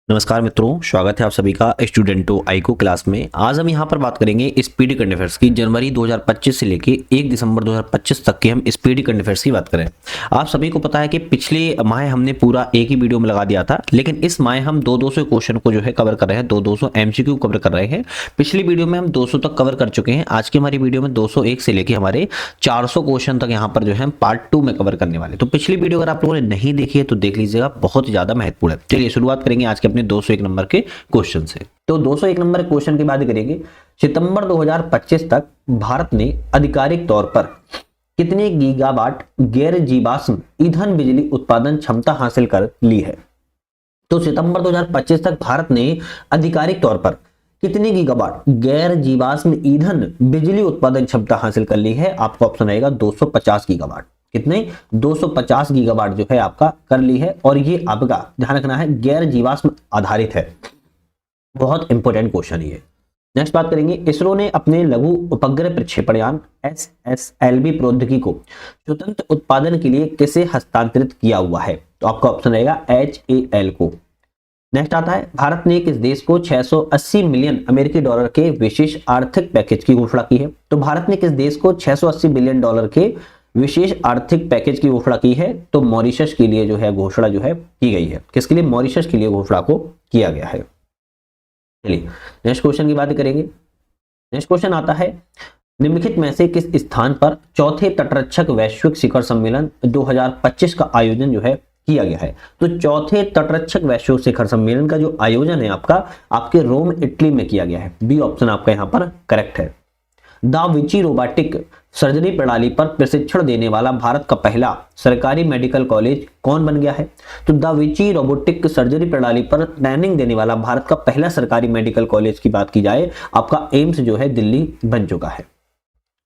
नमस्कार मित्रों, स्वागत है आप सभी का स्टूडेंटो आईको क्लास में। आज हम यहाँ पर बात करेंगे स्पीडी करंट अफेयर्स की। जनवरी 2025 से लेके 1 दिसंबर 2025 तक के हम स्पीडी करंट अफेयर्स की बात करें। आप सभी को पता है कि पिछले माह हमने पूरा एक ही वीडियो में लगा दिया था, लेकिन इस माह हम 200 क्वेश्चन को जो है कवर कर रहे हैं, 200 एमसीक्यू कवर कर रहे हैं। पिछली वीडियो में हम 200 तक कवर कर चुके हैं। आज की हमारी वीडियो में 201 से लेके हमारे 400 क्वेश्चन तक यहाँ पर जो है पार्ट 2 में कवर करने वाले। तो पिछली वीडियो अगर आप लोगों ने नहीं देखी है तो देख लीजिएगा, बहुत ज्यादा महत्वपूर्ण है। चलिए शुरुआत करेंगे आज के अपने 201 नंबर के क्वेश्चन से। तो 201 नंबर क्वेश्चन की बात करेंगे। सितंबर 2025 तक भारत ने आधिकारिक तौर पर कितने गीगावाट गैर जीवाश्म ईंधन बिजली उत्पादन क्षमता हासिल कर ली है? तो सितंबर 2025 तक भारत ने आधिकारिक तौर पर कितनी गीगावाट गैर जीवाश्म ईंधन बिजली उत्पादन क्षमता हासिल कर ली है? आपका ऑप्शन आएगा 250 गीगावाट। कितने? 250 गीगावाट जो है आपका कर ली है। और ये आपका ध्यान रखना है गैर जीवाश्म आधारित है। बहुत इंपॉर्टेंट क्वेश्चन है। नेक्स्ट बात करेंगे, इसरो ने अपने लघु उपग्रह प्रक्षेपण यान SSLV प्रौद्योगिकी को स्वतंत्र उत्पादन के लिए किसे हस्तांतरित किया हुआ है? तो आपका ऑप्शन रहेगा HAL को। नेक्स्ट आता है, भारत ने किस देश को 680 मिलियन अमेरिकी डॉलर के विशेष आर्थिक पैकेज की घोषणा की है? तो भारत ने किस देश को 680 बिलियन डॉलर के विशेष आर्थिक पैकेज की घोषणा की है? तो मॉरिशस के लिए जो है घोषणा जो है की गई है। किसके लिए? मॉरिशस के लिए घोषणा को किया गया है। चलिए नेक्स्ट क्वेश्चन की बात करेंगे। नेक्स्ट क्वेश्चन आता है, निम्नलिखित में से किस स्थान पर चौथे तटरक्षक वैश्विक शिखर सम्मेलन 2025 का आयोजन जो है किया गया है? तो चौथे तटरक्षक वैश्विक शिखर सम्मेलन का जो आयोजन है आपके रोम इटली में किया गया है। बी ऑप्शन आपका यहाँ पर करेक्ट है। दा विंची रोबोटिक सर्जरी प्रणाली पर प्रशिक्षण देने वाला भारत का पहला सरकारी मेडिकल कॉलेज कौन बन गया है? तो दा विंची रोबोटिक सर्जरी प्रणाली पर ट्रेनिंग देने वाला भारत का पहला सरकारी मेडिकल कॉलेज की बात की जाए, आपका एम्स जो है दिल्ली बन चुका है।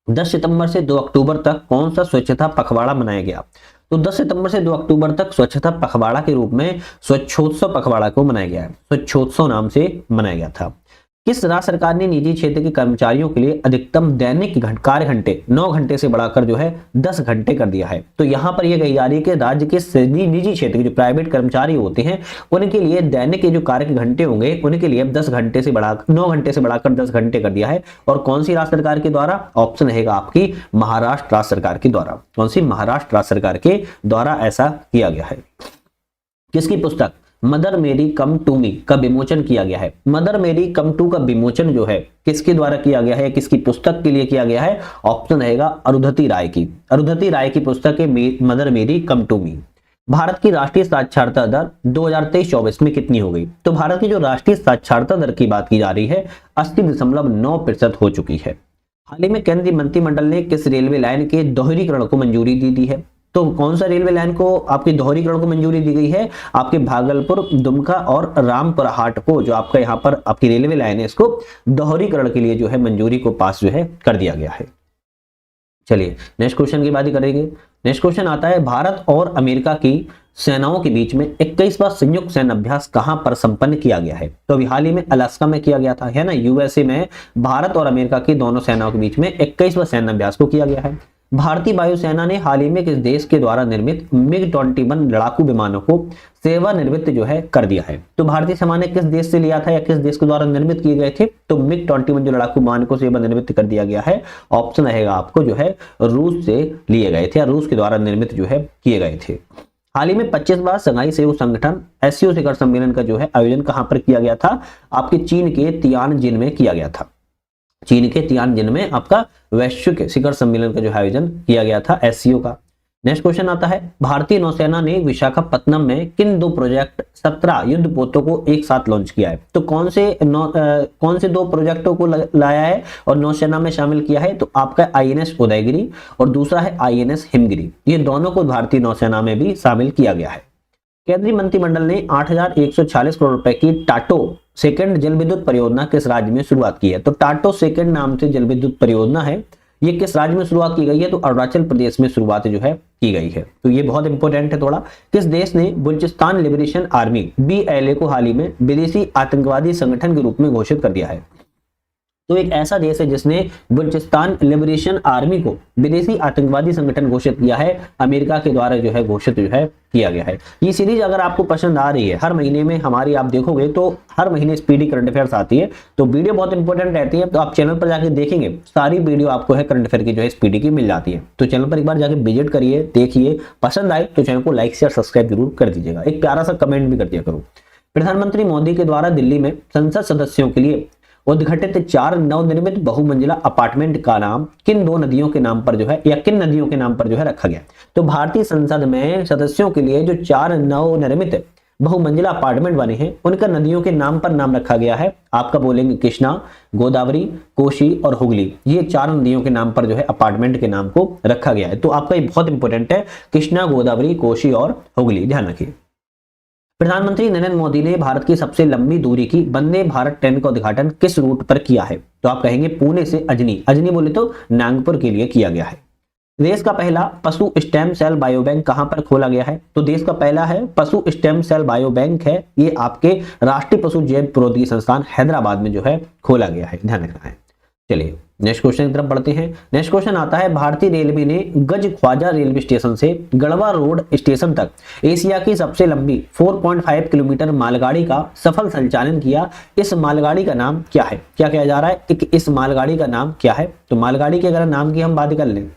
10 सितंबर से 2 अक्टूबर तक कौन सा स्वच्छता पखवाड़ा मनाया गया? तो 10 सितंबर से 2 अक्टूबर तक स्वच्छता पखवाड़ा के रूप में स्वच्छोत्सव पखवाड़ा को मनाया गया है। स्वच्छोत्सव नाम से मनाया गया था। किस राज्य सरकार ने निजी क्षेत्र के कर्मचारियों के लिए अधिकतम दैनिक कार्य घंटे 9 घंटे से बढ़ाकर जो है 10 घंटे कर दिया है? तो यहां पर यह कही जा रही है कि राज्य के निजी क्षेत्र के जो प्राइवेट कर्मचारी होते हैं उनके लिए दैनिक के जो कार्य के घंटे होंगे उनके लिए 9 घंटे से बढ़ाकर 10 घंटे कर दिया है। और कौन सी राज्य सरकार के द्वारा? ऑप्शन रहेगा आपकी महाराष्ट्र राज्य सरकार के द्वारा। कौन सी? महाराष्ट्र राज्य सरकार के द्वारा ऐसा किया गया है। किसकी पुस्तक मदर मेरी कम टू मी का विमोचन किया गया है? मदर मेरी कम टू का विमोचन जो है किसके द्वारा किया गया है? किसकी पुस्तक के लिए किया गया है? ऑप्शन रहेगा अरुंधति राय की। अरुंधति राय की पुस्तक है मदर मेरी कम टू मी। भारत की राष्ट्रीय साक्षरता दर 2023-24 में कितनी हो गई? तो भारत की जो राष्ट्रीय साक्षरता दर की बात की जा रही है 80.9% हो चुकी है। हाल ही में केंद्रीय मंत्रिमंडल ने किस रेलवे लाइन के दोहरीकरण को मंजूरी दी है? तो कौन सा रेलवे लाइन को आपके दोहरीकरण को मंजूरी दी गई है? आपके भागलपुर, दुमका और रामपुर हाट को जो आपका यहाँ पर आपकी रेलवे लाइन है इसको दोहरीकरण के लिए जो है मंजूरी को पास जो है कर दिया गया है। चलिए नेक्स्ट क्वेश्चन की बात करेंगे। नेक्स्ट क्वेश्चन आता है, भारत और अमेरिका की सेनाओं के बीच में 21वां संयुक्त सैन्य अभ्यास कहां पर संपन्न किया गया है? तो अभी हाल ही में अलास्का में किया गया था, है ना, यूएसए में भारत और अमेरिका की दोनों सेनाओं के बीच में 21वां सैन्य अभ्यास को किया गया है। भारतीय वायुसेना ने हाल ही में किस देश के द्वारा निर्मित MiG-21 लड़ाकू विमानों को सेवानिवृत्त जो है कर दिया है? तो भारतीय सेना ने किस देश से लिया था या किस देश के द्वारा निर्मित किए गए थे? तो MiG-21 जो लड़ाकू विमान को सेवानिवृत्त कर दिया गया है। ऑप्शन रहेगा आपको जो है रूस से लिए गए थे या रूस के द्वारा निर्मित जो है किए गए थे। हाल ही में 25वां शंघाई सहयोग संगठन SCO शिखर सम्मेलन का जो है आयोजन कहां पर किया गया था? आपके चीन के तियानजिन में किया गया था। चीन के तियानजिन में आपका वैश्विक शिखर सम्मेलन का जो आयोजन किया गया था SCO का। नेक्स्ट क्वेश्चन आता है, भारतीय नौसेना ने विशाखापत्तनम में किन 2 प्रोजेक्ट 17 युद्धपोतों को एक साथ लॉन्च किया है? तो कौन से 2 प्रोजेक्टों को लाया है और नौसेना में शामिल किया है? तो आपका INS उदयगिरी और दूसरा है INS हिमगिरी। ये दोनों को भारतीय नौसेना में भी शामिल किया गया है। केंद्रीय मंत्रिमंडल ने 8,146 करोड़ रुपए की टाटो सेकंड जल विद्युत परियोजना किस राज्य में शुरुआत की है? तो टाटो सेकंड नाम से जल विद्युत परियोजना है, ये किस राज्य में शुरुआत की गई है? तो अरुणाचल प्रदेश में शुरुआत जो है की गई है। तो ये बहुत इंपॉर्टेंट है थोड़ा। किस देश ने बलूचिस्तान लिबरेशन आर्मी BLA को हाल ही में विदेशी आतंकवादी संगठन के रूप में घोषित कर दिया है? तो एक ऐसा देश है जिसने बलूचिस्तान लिबरेशन आर्मी को विदेशी आतंकवादी संगठन घोषित किया है, अमेरिका के द्वारा जो है घोषित जो है किया गया है। ये सीरीज अगर आपको पसंद आ रही है, हर महीने में हमारी आप देखोगे तो हर महीने स्पीडी करंट अफेयर्स आती है, तो वीडियो बहुत इंपॉर्टेंट रहती है। तो आप चैनल पर जाके देखेंगे सारी वीडियो आपको है करंट अफेयर की जो है स्पीडी की मिल जाती है। तो चैनल पर एक बार जाके विजिट करिए, देखिए, पसंद आए तो चैनल को लाइक शेयर सब्सक्राइब जरूर कर दीजिएगा, एक प्यारा सा कमेंट भी कर दिया करो। प्रधानमंत्री मोदी के द्वारा दिल्ली में संसद सदस्यों के लिए उद्घाटित 4 नवनिर्मित बहुमंजिला अपार्टमेंट का नाम किन दो नदियों के नाम पर जो है या किन नदियों के नाम पर जो है रखा गया? तो भारतीय संसद में सदस्यों के लिए जो 4 नवनिर्मित बहुमंजिला अपार्टमेंट बने हैं उनका नदियों के नाम पर नाम रखा गया है। आपका बोलेंगे कृष्णा, गोदावरी, कोशी और हुगली, ये 4 नदियों के नाम पर जो है अपार्टमेंट के नाम को रखा गया है। तो आपका ये बहुत इंपॉर्टेंट है, कृष्णा, गोदावरी, कोशी और हुगली, ध्यान रखिए। प्रधानमंत्री नरेंद्र मोदी ने भारत की सबसे लंबी दूरी की वंदे भारत ट्रेन का उद्घाटन किस रूट पर किया है? तो आप कहेंगे पुणे से अजनी, अजनी बोले तो नागपुर के लिए किया गया है। देश का पहला पशु स्टेम सेल बायो बैंक कहां पर खोला गया है? तो देश का पहला है पशु स्टेम सेल बायो बैंक है, ये आपके राष्ट्रीय पशु जैव प्रौद्योगिकी संस्थान हैदराबाद में जो है खोला गया है, ध्यान रखना है। चलिए नेक्स्ट क्वेश्चन की तरफ बढ़ते हैं। नेक्स्ट क्वेश्चन आता है, भारतीय रेलवे ने गज ख्वाजा रेलवे स्टेशन से गढ़वा रोड स्टेशन तक एशिया की सबसे लंबी 4.5 किलोमीटर मालगाड़ी का सफल संचालन किया। इस मालगाड़ी का नाम क्या है? क्या कहा जा रहा है, इस मालगाड़ी का नाम क्या है? तो मालगाड़ी के अगर नाम की हम बात कर लें,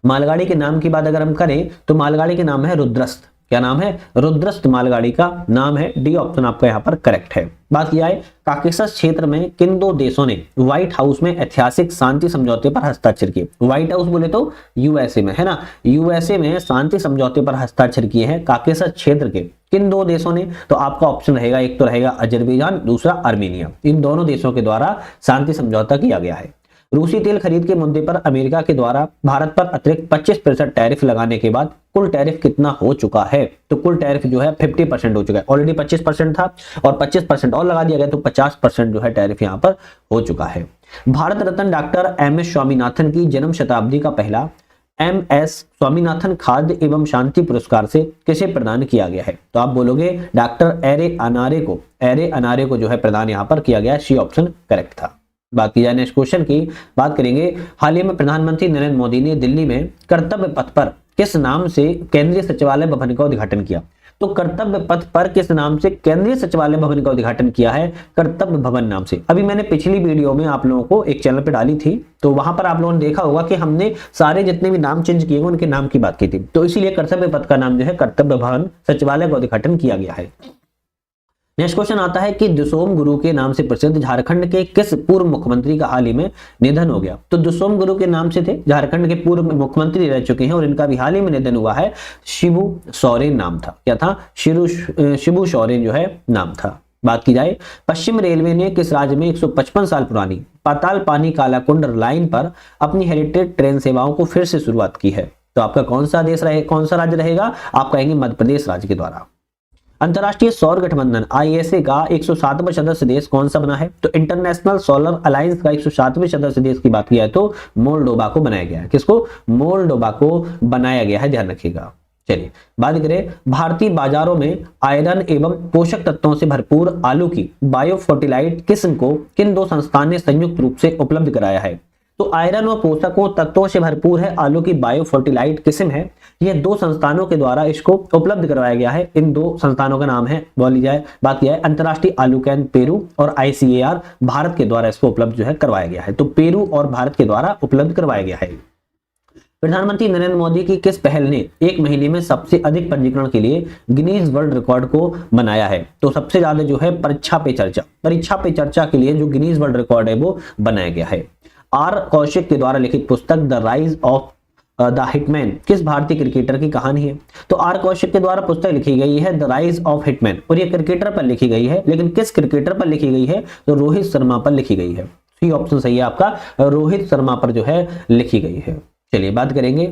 मालगाड़ी के नाम की बात अगर हम करें तो मालगाड़ी के नाम है रुद्रस्त। क्या नाम है? रुद्रस्त मालगाड़ी का नाम है। डी ऑप्शन आपका यहाँ पर करेक्ट है। बात किया है काकेशस क्षेत्र में किन दो देशों ने व्हाइट हाउस में ऐतिहासिक शांति समझौते पर हस्ताक्षर किए? व्हाइट हाउस बोले तो यूएसए में, है ना, यूएसए में शांति समझौते पर हस्ताक्षर किए हैं काकेशस क्षेत्र के किन दो देशों ने? तो आपका ऑप्शन रहेगा, एक तो रहेगा अजरबैजान, दूसरा आर्मेनिया। इन दोनों देशों के द्वारा शांति समझौता किया गया है। रूसी तेल खरीद के मुद्दे पर अमेरिका के द्वारा भारत पर अतिरिक्त 25% टैरिफ लगाने के बाद कुल टैरिफ कितना हो चुका है? तो कुल टैरिफ जो है 50% हो चुका है। ऑलरेडी 25% था और 25% और लगा दिया गया, तो 50% जो है टैरिफ यहां पर हो चुका है। Bharat Ratna doctor MS. स्वामीनाथन की जन्म शताब्दी का पहला एम.एस. स्वामीनाथन खाद्य एवं शांति पुरस्कार से किसे प्रदान किया गया है? तो आप बोलोगे डॉक्टर एरे अनारे को जो है प्रदान यहां पर किया गया। सी ऑप्शन करेक्ट था। बात की जाए नेक्स्ट क्वेश्चन की, बात करेंगे हाल ही में प्रधानमंत्री नरेंद्र मोदी ने दिल्ली में कर्तव्य पथ पर किस नाम से केंद्रीय सचिवालय भवन का उद्घाटन किया? तो कर्तव्य पथ पर किस नाम से केंद्रीय सचिवालय भवन का उद्घाटन किया है? कर्तव्य भवन नाम से। अभी मैंने पिछली वीडियो में आप लोगों को एक चैनल पे डाली थी, तो वहां पर आप लोगों ने देखा होगा कि हमने सारे जितने भी नाम चेंज किए उनके नाम की बात की थी। तो इसीलिए कर्तव्य पथ का नाम जो है कर्तव्य भवन सचिवालय का उद्घाटन किया गया है। नेक्स्ट क्वेश्चन आता है कि दुसोम गुरु के नाम से प्रसिद्ध झारखंड के किस पूर्व मुख्यमंत्री का हाल ही में निधन हो गया? तो दुसोम गुरु के नाम से थे, झारखंड के पूर्व मुख्यमंत्री रह चुके हैं और इनका भी हाल ही में निधन हुआ है। शिबू सोरेन नाम था। क्या था? शिबू सोरेन जो है नाम था। बात की जाए पश्चिम रेलवे ने किस राज्य में 155 साल पुरानी पाताल पानी कालाकुंड लाइन पर अपनी हेरिटेज ट्रेन सेवाओं को फिर से शुरुआत की है? तो आपका कौन सा राज्य रहेगा? आप कहेंगे मध्य प्रदेश राज्य के द्वारा। अंतरराष्ट्रीय सौर गठबंधन आईएसए का 107वां सदस्य देश कौन सा बना है? तो इंटरनेशनल सोलर अलायंस का 107वें सदस्य देश की बात किया है तो मोल्डोवा को बनाया गया है। किसको? मोल्डोवा को बनाया गया है, ध्यान रखिएगा। चलिए बात करें, भारतीय बाजारों में आयरन एवं पोषक तत्वों से भरपूर आलू की बायो फर्टिलाइट किस्म को किन दो संस्थान ने संयुक्त रूप से उपलब्ध कराया है? तो आयरन व पोषकों तत्वों से भरपूर है आलू की बायो फर्टिलाइट किस्म है, यह 2 संस्थानों के द्वारा इसको उपलब्ध करवाया गया है। इन 2 संस्थानों का नाम है, बोली जाए बात किया है अंतरराष्ट्रीय आलू कैंप पेरू और ICAR भारत के द्वारा इसको उपलब्ध जो है करवाया गया है। तो पेरू और भारत के द्वारा उपलब्ध करवाया गया है। प्रधानमंत्री नरेंद्र मोदी की किस पहल ने एक महीने में सबसे अधिक पंजीकरण के लिए गिनीज वर्ल्ड रिकॉर्ड को बनाया है? तो सबसे ज्यादा जो है परीक्षा पे चर्चा के लिए जो गिनीज वर्ल्ड रिकॉर्ड है वो बनाया गया है। आर कौशिक के द्वारा लिखित पुस्तक the rise of the hitman किस भारतीय क्रिकेटर की कहानी है? तो आर कौशिक के द्वारा पुस्तक लिखी गई है द राइज ऑफ हिटमैन और ये क्रिकेटर पर लिखी गई है, लेकिन किस क्रिकेटर पर लिखी गई है? तो रोहित शर्मा पर लिखी गई है। सी ऑप्शन सही है आपका, रोहित शर्मा पर जो है लिखी गई है। चलिए बात करेंगे,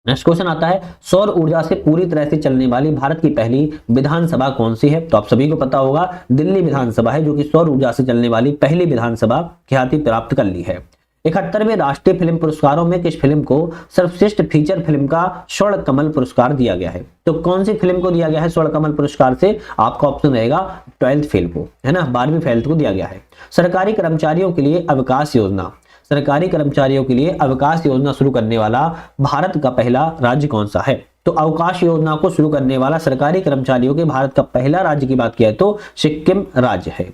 नेक्स्ट क्वेश्चन आता है सौर ऊर्जा से पूरी तरह से चलने वाली भारत की पहली विधानसभा कौन सी है? तो आप सभी को पता होगा दिल्ली विधानसभा है जो कि सौर ऊर्जा से चलने वाली पहली विधानसभा ख्याति प्राप्त कर ली है। 71वें राष्ट्रीय फिल्म पुरस्कारों में किस फिल्म को सर्वश्रेष्ठ फीचर फिल्म का स्वर्ण कमल पुरस्कार दिया गया है? तो कौन सी फिल्म को दिया गया है स्वर्ण कमल पुरस्कार? से आपका ऑप्शन रहेगा 12th फेल को, है ना, 12वीं फेल को दिया गया है। सरकारी कर्मचारियों के लिए अवकाश योजना, सरकारी कर्मचारियों के लिए अवकाश योजना शुरू करने वाला भारत का पहला राज्य कौन सा है? तो अवकाश योजना को शुरू करने वाला सरकारी कर्मचारियों के भारत का पहला राज्य की बात किया है तो सिक्किम राज्य है।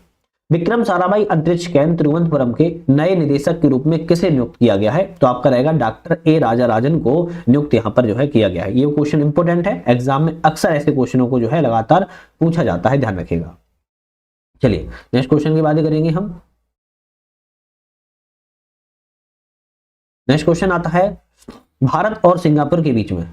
विक्रम साराभाई अंतरिक्ष केंद्र तिरुवनंतपुरम के नए निदेशक के रूप में किसे नियुक्त किया गया है? तो आपका रहेगा डॉक्टर ए राजाराजन को नियुक्त यहाँ पर जो है किया गया है। ये क्वेश्चन इंपोर्टेंट है, एग्जाम में अक्सर ऐसे क्वेश्चनों को जो है लगातार पूछा जाता है, ध्यान रखिएगा। चलिए नेक्स्ट क्वेश्चन की बात करेंगे हम। नेक्स्ट क्वेश्चन आता है, भारत और सिंगापुर के बीच में,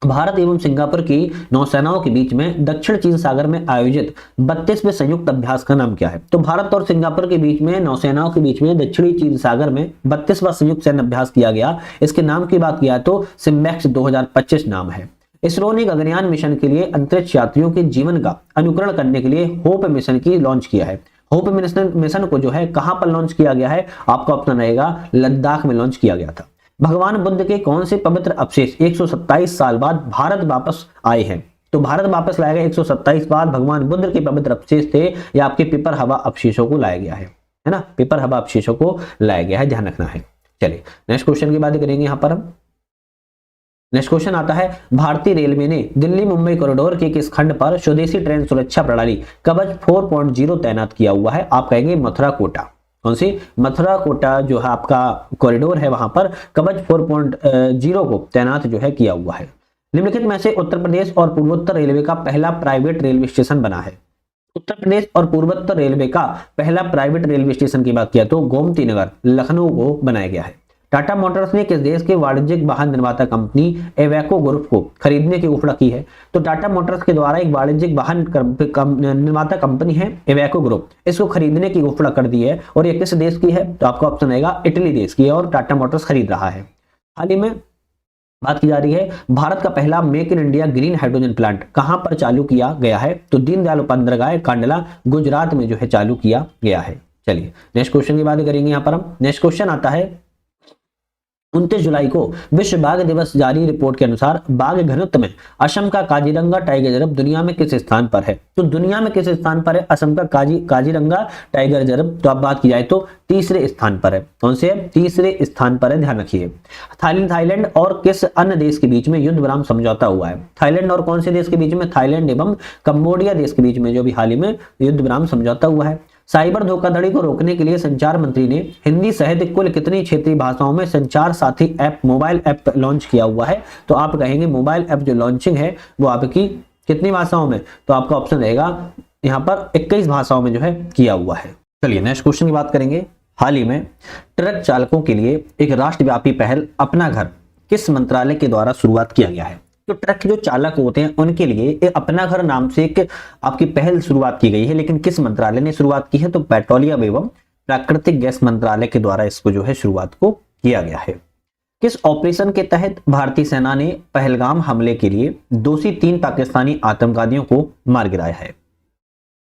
भारत एवं सिंगापुर की नौसेनाओं के बीच में दक्षिण चीन सागर में आयोजित 32वें संयुक्त अभ्यास का नाम क्या है? तो भारत और सिंगापुर के बीच में नौसेनाओं के बीच में दक्षिणी चीन सागर में 32वां संयुक्त सैन्य अभ्यास किया गया। इसके नाम की बात किया तो सिम्बैक्स 2025 नाम है। इसरो ने गगनयान मिशन के लिए अंतरिक्ष यात्रियों के जीवन का अनुकरण करने के लिए होप मिशन की लॉन्च किया है। होप मिशन को जो है कहां पर लॉन्च किया गया है? आपका ऑप्शन रहेगा लद्दाख में लॉन्च किया गया था। भगवान बुद्ध के कौन से पवित्र अवशेष 127 साल बाद भारत वापस आए हैं? तो भारत वापस लाया गया 127 बाद भगवान बुद्ध के पवित्र अवशेष थे, या आपके पेपर हवा अवशेषों को लाया गया है ना, पेपर हवा अवशेषों को लाया गया है, ध्यान रखना है। चलिए नेक्स्ट क्वेश्चन की बात करेंगे यहां पर हम। नेक्स्ट क्वेश्चन आता है, भारतीय रेलवे ने दिल्ली मुंबई कॉरिडोर के किस खंड पर स्वदेशी ट्रेन सुरक्षा प्रणाली कवच 4.0 तैनात किया हुआ है? आप कहेंगे मथुरा कोटा। कौन सी? मथुरा कोटा जो है आपका कॉरिडोर है, वहां पर कवच 4.0 को तैनात जो है किया हुआ है। निम्नलिखित में से उत्तर प्रदेश और पूर्वोत्तर रेलवे का पहला प्राइवेट रेलवे स्टेशन बना है। उत्तर प्रदेश और पूर्वोत्तर रेलवे का पहला प्राइवेट रेलवे स्टेशन की बात किया तो गोमती नगर लखनऊ को बनाया गया है। टाटा मोटर्स ने किस देश के वाणिज्यिक वाहन निर्माता कंपनी एवेको ग्रुप को खरीदने की घोषणा की है? तो टाटा मोटर्स के द्वारा एक वाणिज्यिक वाहन निर्माता कंपनी है एवेको ग्रुप, इसको खरीदने की घोषणा कर दी है। और ये किस देश की है? तो आपका ऑप्शन रहेगा इटली देश की है और टाटा मोटर्स खरीद रहा है। हाल ही में बात की जा रही है, भारत का पहला make in India green hydrogen plant कहां पर चालू किया गया है? तो दीनदयाल उपाध्याय कांडला गुजरात में जो है चालू किया गया है। चलिए नेक्स्ट क्वेश्चन की बात करेंगे यहाँ पर हम। नेक्स्ट क्वेश्चन आता है, 29 जुलाई को विश्व बाघ दिवस जारी रिपोर्ट के अनुसार बाघ घनत्व में असम का काजीरंगा टाइगर रिजर्व दुनिया में किस स्थान पर है? तो दुनिया में किस स्थान पर है असम का काजीरंगा टाइगर रिजर्व? तो अब बात की जाए तो तीसरे स्थान पर है। कौन से? तीसरे स्थान पर है, ध्यान रखिए। थाईलैंड और किस अन्य देश के बीच में युद्ध विराम समझौता हुआ है? थाईलैंड और कौन से देश के बीच में? थाईलैंड एवं कंबोडिया देश के बीच में जो भी हाल ही में युद्ध विराम समझौता हुआ है। साइबर धोखाधड़ी को रोकने के लिए संचार मंत्री ने हिंदी सहित कुल कितनी क्षेत्रीय भाषाओं में संचार साथी ऐप मोबाइल ऐप लॉन्च किया हुआ है? तो आप कहेंगे मोबाइल ऐप जो लॉन्चिंग है वो आपकी कितनी भाषाओं में? तो आपका ऑप्शन रहेगा यहाँ पर 21 भाषाओं में जो है किया हुआ है। चलिए नेक्स्ट क्वेश्चन की बात करेंगे। हाल ही में ट्रक चालकों के लिए एक राष्ट्रव्यापी पहल अपना घर किस मंत्रालय के द्वारा शुरुआत किया गया है? तो ट्रक के जो चालक होते हैं उनके लिए एक अपना घर नाम से एक आपकी पहल शुरुआत की गई है, लेकिन किस मंत्रालय ने शुरुआत की है? तो पेट्रोलियम एवं प्राकृतिक गैस मंत्रालय के द्वारा इसको जो है शुरुआत को किया गया है। किस ऑपरेशन के तहत भारतीय सेना ने पहलगाम हमले के लिए दोषी 3 पाकिस्तानी आतंकवादियों को मार गिराया है?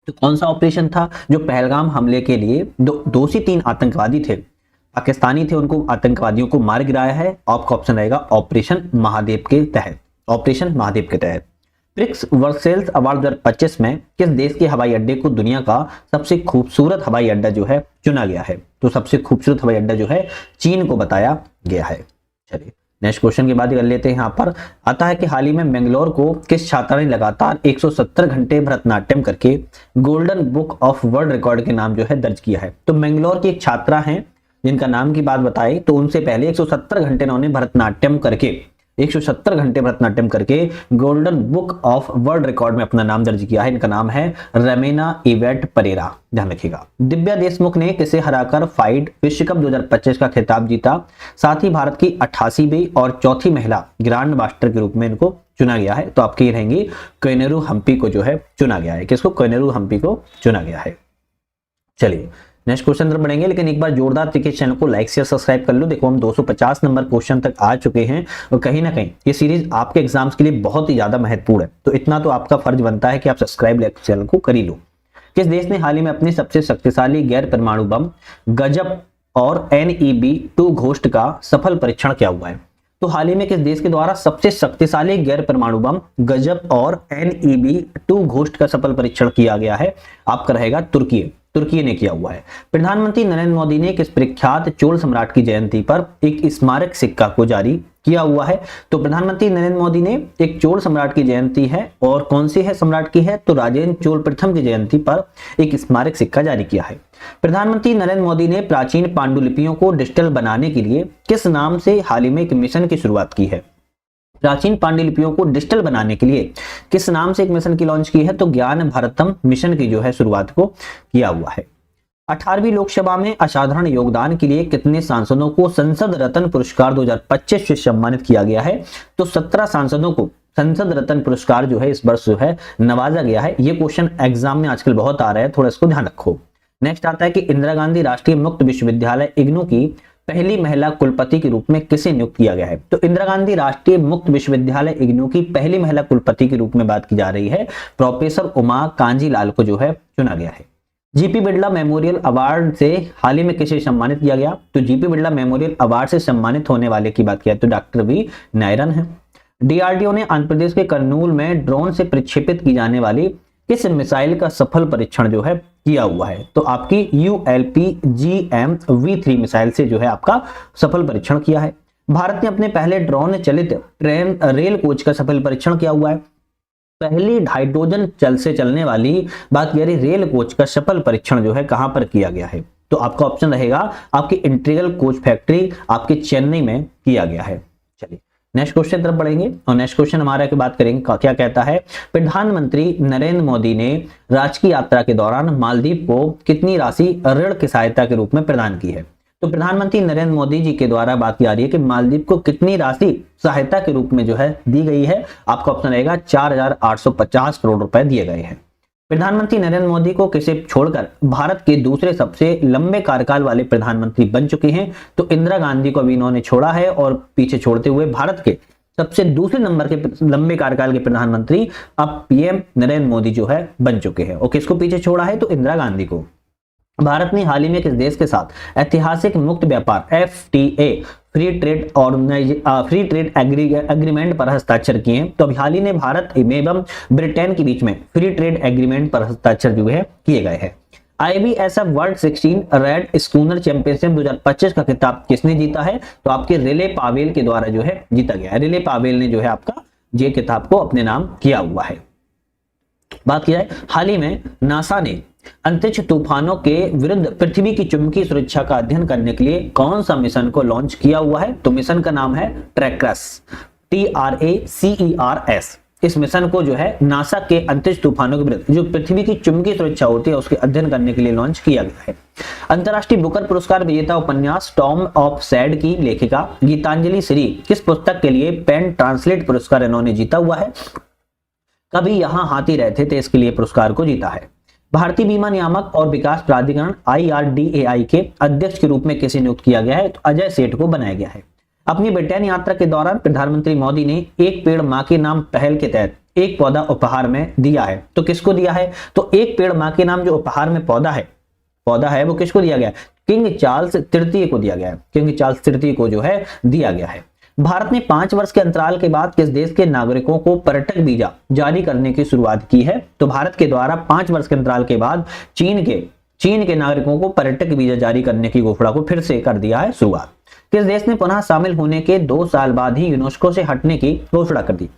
तो कौन सा ऑपरेशन था जो पहलगाम हमले के लिए दोषी 3 आतंकवादी थे, पाकिस्तानी थे, उनको आतंकवादियों को मार गिराया है? आपका ऑप्शन रहेगा ऑपरेशन महादेव के तहत। ऑपरेशन महादेव के तहत प्रिक्स वर्सेल्स अवार्ड 2025 में किस देश के हवाई अड्डे को दुनिया का सबसे खूबसूरत हवाई अड्डा जो है चुना गया है? तो सबसे खूबसूरत हवाई अड्डा जो है चीन को बताया गया है। चलिए नेक्स्ट क्वेश्चन की बात कर लेते हैं। यहाँ पर आता है कि हाल ही में बेंगलोर को किस छात्रा ने लगातार 170 घंटे भरतनाट्यम करके golden book of world record के नाम जो है दर्ज किया है? तो बेंगलोर की एक छात्रा है जिनका नाम की बात बताई, तो उनसे पहले 170 घंटे उन्होंने भरतनाट्यम करके 170 घंटे भरतनाट्यम करके golden book of world record में अपना नाम दर्ज किया है। इनका नाम है रमेना इवेट परेरा, ध्यान रखिएगा। दिव्या देशमुख ने किसे हराकर फाइड विश्व कप 2025 का खिताब जीता? साथ ही भारत की 88वीं और चौथी महिला ग्रैंड मास्टर के रूप में इनको चुना गया है। तो आपकी रहेंगी कोनेरू हम्पी को जो है चुना गया है। किसको? कोनेरू हम्पी को चुना गया है। चलिए नेक्स्ट क्वेश्चन तरफ बढ़ेंगे, लेकिन एक बार जोरदार तरीके से चैनल को लाइक शेयर सब्सक्राइब कर लो। देखो हम 250 नंबर क्वेश्चन तक आ चुके हैं और कहीं ना कहीं ये सीरीज आपके एग्जाम्स के लिए बहुत ही ज्यादा महत्वपूर्ण है, तो इतना तो आपका फर्ज बनता है कि आप सब्सक्राइब चैनल को कर ही लो। किस देश ने हाल ही में अपने सबसे शक्तिशाली गैर परमाणु बम गजब और NEB-2 घोस्ट का सफल परीक्षण किया हुआ है? तो हाल ही में किस देश के द्वारा सबसे शक्तिशाली गैर परमाणु बम गजब और NEB-2 घोस्ट का सफल परीक्षण किया गया है? आपका रहेगा तुर्की ने किया हुआ है। प्रधानमंत्री नरेंद्र मोदी ने किस प्रख्यात चोल सम्राट की जयंती पर एक स्मारक सिक्का को जारी किया हुआ है? तो प्रधानमंत्री नरेंद्र मोदी ने एक चोल सम्राट की जयंती है, और कौन सी है सम्राट की है? तो राजेंद्र चोल प्रथम की जयंती पर एक स्मारक सिक्का जारी किया है। प्रधानमंत्री नरेंद्र मोदी ने प्राचीन पांडुलिपियों को डिजिटल बनाने के लिए किस नाम से हाल ही में एक मिशन की शुरुआत की है? प्राचीन पांडुलिपियों को डिजिटल बनाने के लिए किस नाम से एक मिशन की लॉन्च की है? तो ज्ञान भारतम मिशन की जो है शुरुआत को किया हुआ है। 18वीं लोकसभा में असाधारण योगदान के लिए कितने सांसदों को संसद रत्न पुरस्कार 2025 से सम्मानित किया गया है? तो 17 सांसदों को संसद रत्न पुरस्कार जो है इस वर्ष जो है नवाजा गया है। ये क्वेश्चन एग्जाम में आजकल बहुत आ रहा है, थोड़ा इसको ध्यान रखो। नेक्स्ट आता है कि इंदिरा गांधी राष्ट्रीय मुक्त विश्वविद्यालय इग्नू की पहली महिला कुलपति के रूप में किसे नियुक्त किया गया है? तो इंदिरा गांधी राष्ट्रीय मुक्त विश्वविद्यालय इग्नू की पहली महिला कुलपति के रूप में बात की जा रही है, प्रोफेसर उमा कांजीलाल को जो है चुना गया है। जीपी बिड़ला मेमोरियल अवार्ड से हाल ही में किसे सम्मानित किया गया? तो जीपी बिड़ला मेमोरियल अवार्ड से सम्मानित होने वाले की बात किया तो डॉक्टर वी नायरन है। डीआरडीओ ने आंध्र प्रदेश के कर्नूल में ड्रोन से प्रक्षेपित की जाने वाली किस मिसाइल का सफल परीक्षण जो है किया हुआ है? तो आपकी ULP-GM-V3 मिसाइल से जो है आपका सफल परीक्षण किया है। भारत ने अपने पहले ड्रोन चलित ट्रेन रेल कोच का सफल परीक्षण किया हुआ है। पहली हाइड्रोजन जल से चलने वाली बात रही रेल कोच का सफल परीक्षण जो है कहां पर किया गया है? तो आपका ऑप्शन रहेगा आपकी इंटीग्रल कोच फैक्ट्री आपके चेन्नई में किया गया है। चलिए नेक्स्ट क्वेश्चन तरफ बढ़ेंगे, और नेक्स्ट क्वेश्चन हमारा की बात करेंगे क्या कहता है? प्रधानमंत्री नरेंद्र मोदी ने राजकीय यात्रा के दौरान मालदीव को कितनी राशि ऋण की सहायता के रूप में प्रदान की है? तो प्रधानमंत्री नरेंद्र मोदी जी के द्वारा बात की जा रही है कि मालदीव को कितनी राशि सहायता के रूप में जो है दी गई है? आपका ऑप्शन रहेगा 4,850 करोड़ रुपए दिए गए हैं। प्रधानमंत्री नरेंद्र मोदी को किसे छोड़कर भारत के दूसरे सबसे लंबे कार्यकाल वाले प्रधानमंत्री बन चुके हैं? तो इंदिरा गांधी को अभी इन्होंने छोड़ा है, और पीछे छोड़ते हुए भारत के सबसे दूसरे नंबर के लंबे कार्यकाल के प्रधानमंत्री अब PM नरेंद्र मोदी जो है बन चुके हैं। और किसको पीछे छोड़ा है? तो इंदिरा गांधी को। भारत ने हाल ही में किस देश के साथ ऐतिहासिक मुक्त व्यापार FTA फ्री ट्रेड एग्रीमेंट पर हस्ताक्षर किए हैं? तो अभी हाल ही में भारत एवं ब्रिटेन के बीच में फ्री ट्रेड एग्रीमेंट पर हस्ताक्षर जो है किए गए हैं। IBSF world 16 red schooner championship 2025 का खिताब किसने जीता है? तो आपके रिले पावेल के द्वारा जो है जीता गया है। रिले पावेल ने जो है आपका ये खिताब को अपने नाम किया हुआ है। बात की जाए हाल ही में नासा ने अंतरिक्ष तूफानों के विरुद्ध पृथ्वी की चुंबकीय सुरक्षा का अध्ययन करने के लिए कौन सा मिशन को लॉन्च किया हुआ है? तो मिशन का नाम है ट्रैकर्स, TRACERS। इस मिशन को जो है नासा के अंतरिक्ष तूफानों के विरुद्ध जो पृथ्वी की चुंबकीय सुरक्षा होती है उसके अध्ययन करने के लिए लॉन्च किया गया है। अंतर्राष्ट्रीय बुकर पुरस्कार विजेता उपन्यास टॉम ऑफ सैड की लेखिका गीतांजलि श्री किस पुस्तक के लिए पेन ट्रांसलेट पुरस्कार इन्होंने जीता हुआ है? कभी यहाँ हाथी रहते थे इसके लिए पुरस्कार को जीता है। भारतीय बीमा नियामक और विकास प्राधिकरण IRDAI के अध्यक्ष के रूप में किसे नियुक्त किया गया है? तो अजय सेठ को बनाया गया है। अपनी ब्रिटेन यात्रा के दौरान प्रधानमंत्री मोदी ने एक पेड़ मां के नाम पहल के तहत एक पौधा उपहार में दिया है। तो किसको दिया है? तो एक पेड़ मां के नाम जो उपहार में पौधा है वो किसको दिया गया है? किंग चार्ल्स तृतीय को दिया गया है। किंग चार्ल्स तृतीय को जो है दिया गया है। भारत ने 5 वर्ष के अंतराल के बाद किस देश के नागरिकों को पर्यटक वीजा जारी करने की शुरुआत की है? तो भारत के द्वारा 5 वर्ष के अंतराल के बाद चीन के नागरिकों को पर्यटक वीजा जारी करने की घोषणा को फिर से कर दिया है शुरुआत। किस देश ने पुनः शामिल होने के 2 साल बाद ही यूनेस्को से हटने की घोषणा कर दी?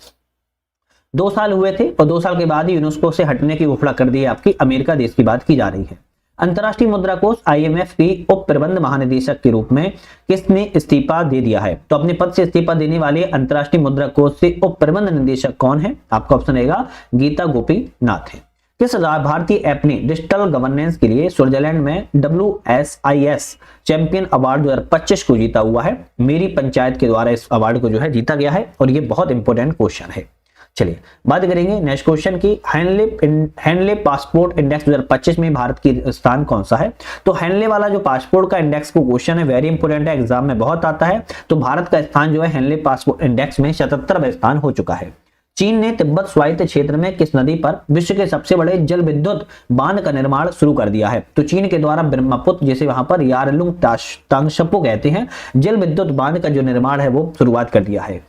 2 साल हुए थे और 2 साल के बाद ही यूनेस्को से हटने की घोषणा कर दी है आपकी अमेरिका देश की बात की जा रही है। अंतर्राष्ट्रीय मुद्रा कोष IMF की उप प्रबंध महानिदेशक के रूप में किसने इस्तीफा दे दिया है? तो अपने पद से इस्तीफा देने वाले अंतर्राष्ट्रीय मुद्रा कोष से उप प्रबंध निदेशक कौन है? आपका ऑप्शन रहेगा गीता गोपीनाथ है। किस भारतीय ऐप ने डिजिटल गवर्नेंस के लिए स्विट्जरलैंड में WSIS चैंपियन अवार्ड 2025 को जीता हुआ है? मेरी पंचायत के द्वारा इस अवार्ड को जो है जीता गया है, और ये बहुत इंपॉर्टेंट क्वेश्चन है। चलिए बात करेंगे नेक्स्ट क्वेश्चन की। हैंडले पासपोर्ट इंडेक्स 2025 में भारत की स्थान कौन सा है? तो हैंडले वाला जो पासपोर्ट का इंडेक्स को क्वेश्चन है वेरी इंपोर्टेंट है, एग्जाम में बहुत आता है। तो भारत का स्थान जो है हैंडले पासपोर्ट इंडेक्स में 77वां स्थान हो चुका है। चीन ने तिब्बत स्वायत्त क्षेत्र में किस नदी पर विश्व के सबसे बड़े जल विद्युत बांध का निर्माण शुरू कर दिया है? तो चीन के द्वारा ब्रह्मपुत्र, जिसे वहां पर यारलुंग तांगशपो कहते हैं, जल विद्युत बांध का जो निर्माण है वो शुरुआत कर दिया है।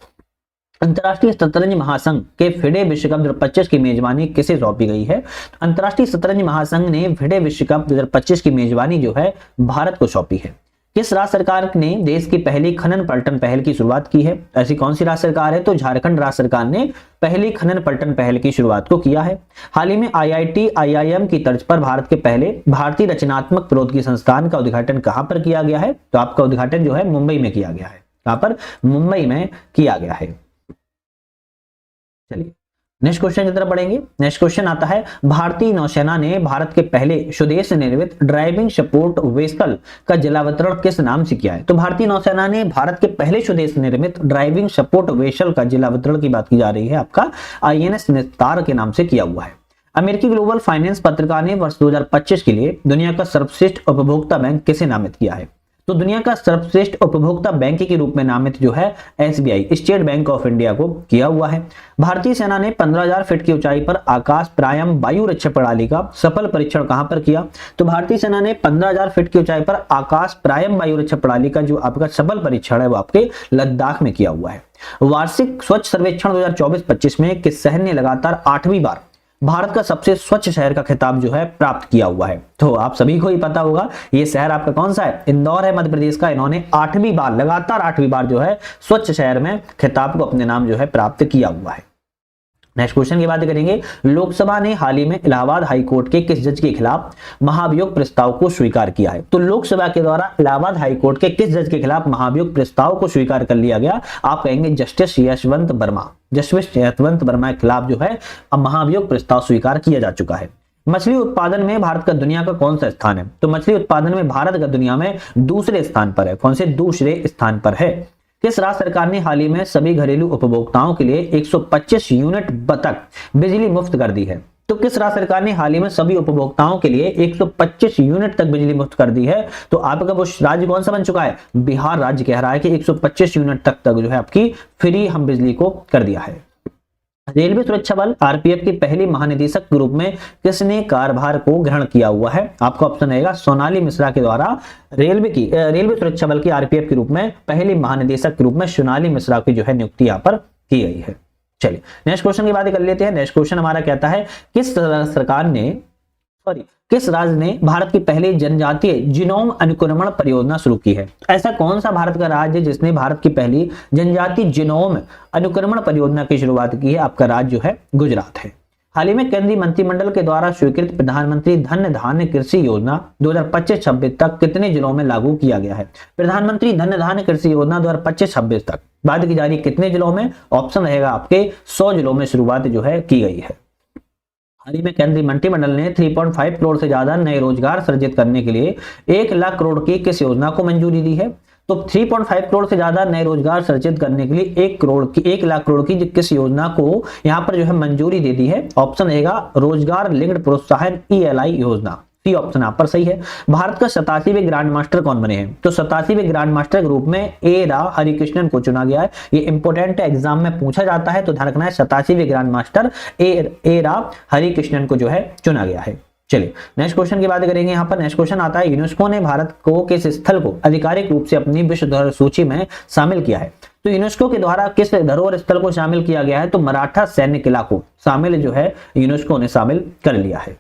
अंतर्राष्ट्रीय शतरंज महासंघ के फिडे विश्व कप 2025 की मेजबानी किसे सौंपी गई है? अंतर्राष्ट्रीय शतरंज महासंघ ने फिडे विश्व कप 2025 की मेजबानी जो है भारत को सौंपी है। किस राज्य सरकार ने देश की पहली खनन पलटन पहल की शुरुआत की है? ऐसी कौन सी राज्य सरकार है? तो झारखंड राज्य सरकार ने पहली खनन पलटन पहल की शुरुआत को किया है। हाल ही में IIT IIM की तर्ज पर भारत के पहले भारतीय रचनात्मक प्रौद्योगिकी संस्थान का उद्घाटन कहां पर किया गया है? तो आपका उद्घाटन जो है मुंबई में किया गया है। कहां पर? मुंबई में किया गया है। चलिए नेक्स्ट क्वेश्चन की तरफ बढ़ेंगे। नेक्स्ट क्वेश्चन आता है, भारतीय नौसेना ने भारत के पहले स्वदेश निर्मित ड्राइविंग सपोर्ट वेसल का जलावतरण किस नाम से किया है? तो भारतीय नौसेना ने भारत के पहले स्वदेश निर्मित ड्राइविंग सपोर्ट वेसल का जलावतरण की बात की जा रही है, आपका INS निस्तार के नाम से किया हुआ है। अमेरिकी ग्लोबल फाइनेंस पत्रिका ने वर्ष 2025 के लिए दुनिया का सर्वश्रेष्ठ उपभोक्ता बैंक किसे नामित किया है? तो दुनिया का सर्वश्रेष्ठ उपभोक्ता बैंक के रूप में नामित जो है SBI, state bank of India को किया हुआ है। भारतीय सेना ने 15,000 फीट की ऊंचाई पर आकाश प्रायम वायु रक्षा प्रणाली का सफल परीक्षण कहां पर किया? तो भारतीय सेना ने 15,000 फीट की ऊंचाई पर आकाश प्रायम वायु रक्षा प्रणाली का जो आपका सफल परीक्षण है वो आपके लद्दाख में किया हुआ है। वार्षिक स्वच्छ सर्वेक्षण 2024-25 में किस शहर ने लगातार 8वीं बार भारत का सबसे स्वच्छ शहर का खिताब जो है प्राप्त किया हुआ है? तो आप सभी को ही पता होगा ये शहर आपका कौन सा है? इंदौर है, मध्य प्रदेश का। इन्होंने 8वीं बार, लगातार 8वीं बार जो है स्वच्छ शहर में खिताब को अपने नाम जो है प्राप्त किया हुआ है। नेक्स्ट क्वेश्चन की बात करेंगे। लोकसभा ने हाल ही में इलाहाबाद हाई कोर्ट के किस जज के खिलाफ महाभियोग प्रस्ताव को स्वीकार किया है? तो लोकसभा के द्वारा इलाहाबाद हाई कोर्ट के किस जज के खिलाफ महाभियोग प्रस्ताव को स्वीकार कर लिया गया? आप कहेंगे जस्टिस यशवंत वर्मा। जस्टिस यशवंत वर्मा के खिलाफ जो है अब महाभियोग प्रस्ताव स्वीकार किया जा चुका है। मछली उत्पादन में भारत का दुनिया का कौन सा स्थान है? तो मछली उत्पादन में भारत का दुनिया में दूसरे स्थान पर है। कौन से? दूसरे स्थान पर है। किस राज्य सरकार ने हाल ही में सभी घरेलू उपभोक्ताओं के लिए 125 यूनिट तक बिजली मुफ्त कर दी है? तो किस राज्य सरकार ने हाल ही में सभी उपभोक्ताओं के लिए 125 यूनिट तक बिजली मुफ्त कर दी है? तो आपका वो राज्य कौन सा बन चुका है? बिहार राज्य कह रहा है कि 125 यूनिट तक जो है आपकी फ्री हम बिजली को कर दिया है। रेलवे सुरक्षा बल RPF की पहली महानिदेशक के रूप में किसने कार्यभार को ग्रहण किया हुआ है? आपका ऑप्शन रहेगा सोनाली मिश्रा के द्वारा रेलवे सुरक्षा बल की RPF के रूप में पहली महानिदेशक के रूप में सोनाली मिश्रा की जो है नियुक्ति यहाँ पर की गई है। चलिए नेक्स्ट क्वेश्चन की बात कर लेते हैं। नेक्स्ट क्वेश्चन हमारा कहता है, किस राज्य ने भारत की पहली जनजातीय जीनोम अनुक्रमण परियोजना शुरू की है? ऐसा कौन सा भारत का राज्य जिसने भारत की पहली जनजातीय जीनोम अनुक्रमण परियोजना की शुरुआत की है? आपका राज्य जो है गुजरात है। हाल ही में केंद्रीय मंत्रिमंडल के द्वारा स्वीकृत प्रधानमंत्री धन धान्य कृषि योजना 2025-26 तक कितने जिलों में लागू किया गया है? प्रधानमंत्री धन धान्य कृषि योजना 2025-26 तक बाद की जारी कितने जिलों में? ऑप्शन रहेगा आपके 100 जिलों में शुरुआत जो है की गई है। हाल ही में केंद्रीय मंत्रिमंडल ने 3.5 करोड़ से ज्यादा नए रोजगार सृजित करने के लिए 1 लाख करोड़ की किस योजना को मंजूरी दी है? तो 3.5 करोड़ से ज्यादा नए रोजगार सृजित करने के लिए 1 लाख करोड़ की किस योजना को यहाँ पर जो है मंजूरी दे दी है? ऑप्शन रहेगा रोजगार लिंक्ड प्रोत्साहन ELI योजना। सी ऑप्शन यहाँ पर सही है। भारत का 87वें ग्रैंड मास्टर कौन बने हैं? तो 87वें ग्रैंड मास्टर के रूप में A रा हरिकृष्णन को चुना गया है। ये इंपोर्टेंट एग्जाम में पूछा जाता है, तो ध्यान रखना है 87वें ग्रैंड मास्टर A रा हरिकृष्णन को जो है चुना गया है। चलिए नेक्स्ट क्वेश्चन की बात करेंगे। यहाँ पर नेक्स्ट क्वेश्चन आता है, यूनेस्को ने भारत को किस स्थल को आधिकारिक रूप से अपनी विश्व धरोहर सूची में शामिल किया है? तो यूनेस्को के द्वारा किस धरोहर स्थल को शामिल किया गया है? तो मराठा सैन्य किला को शामिल जो है यूनेस्को ने शामिल कर लिया है।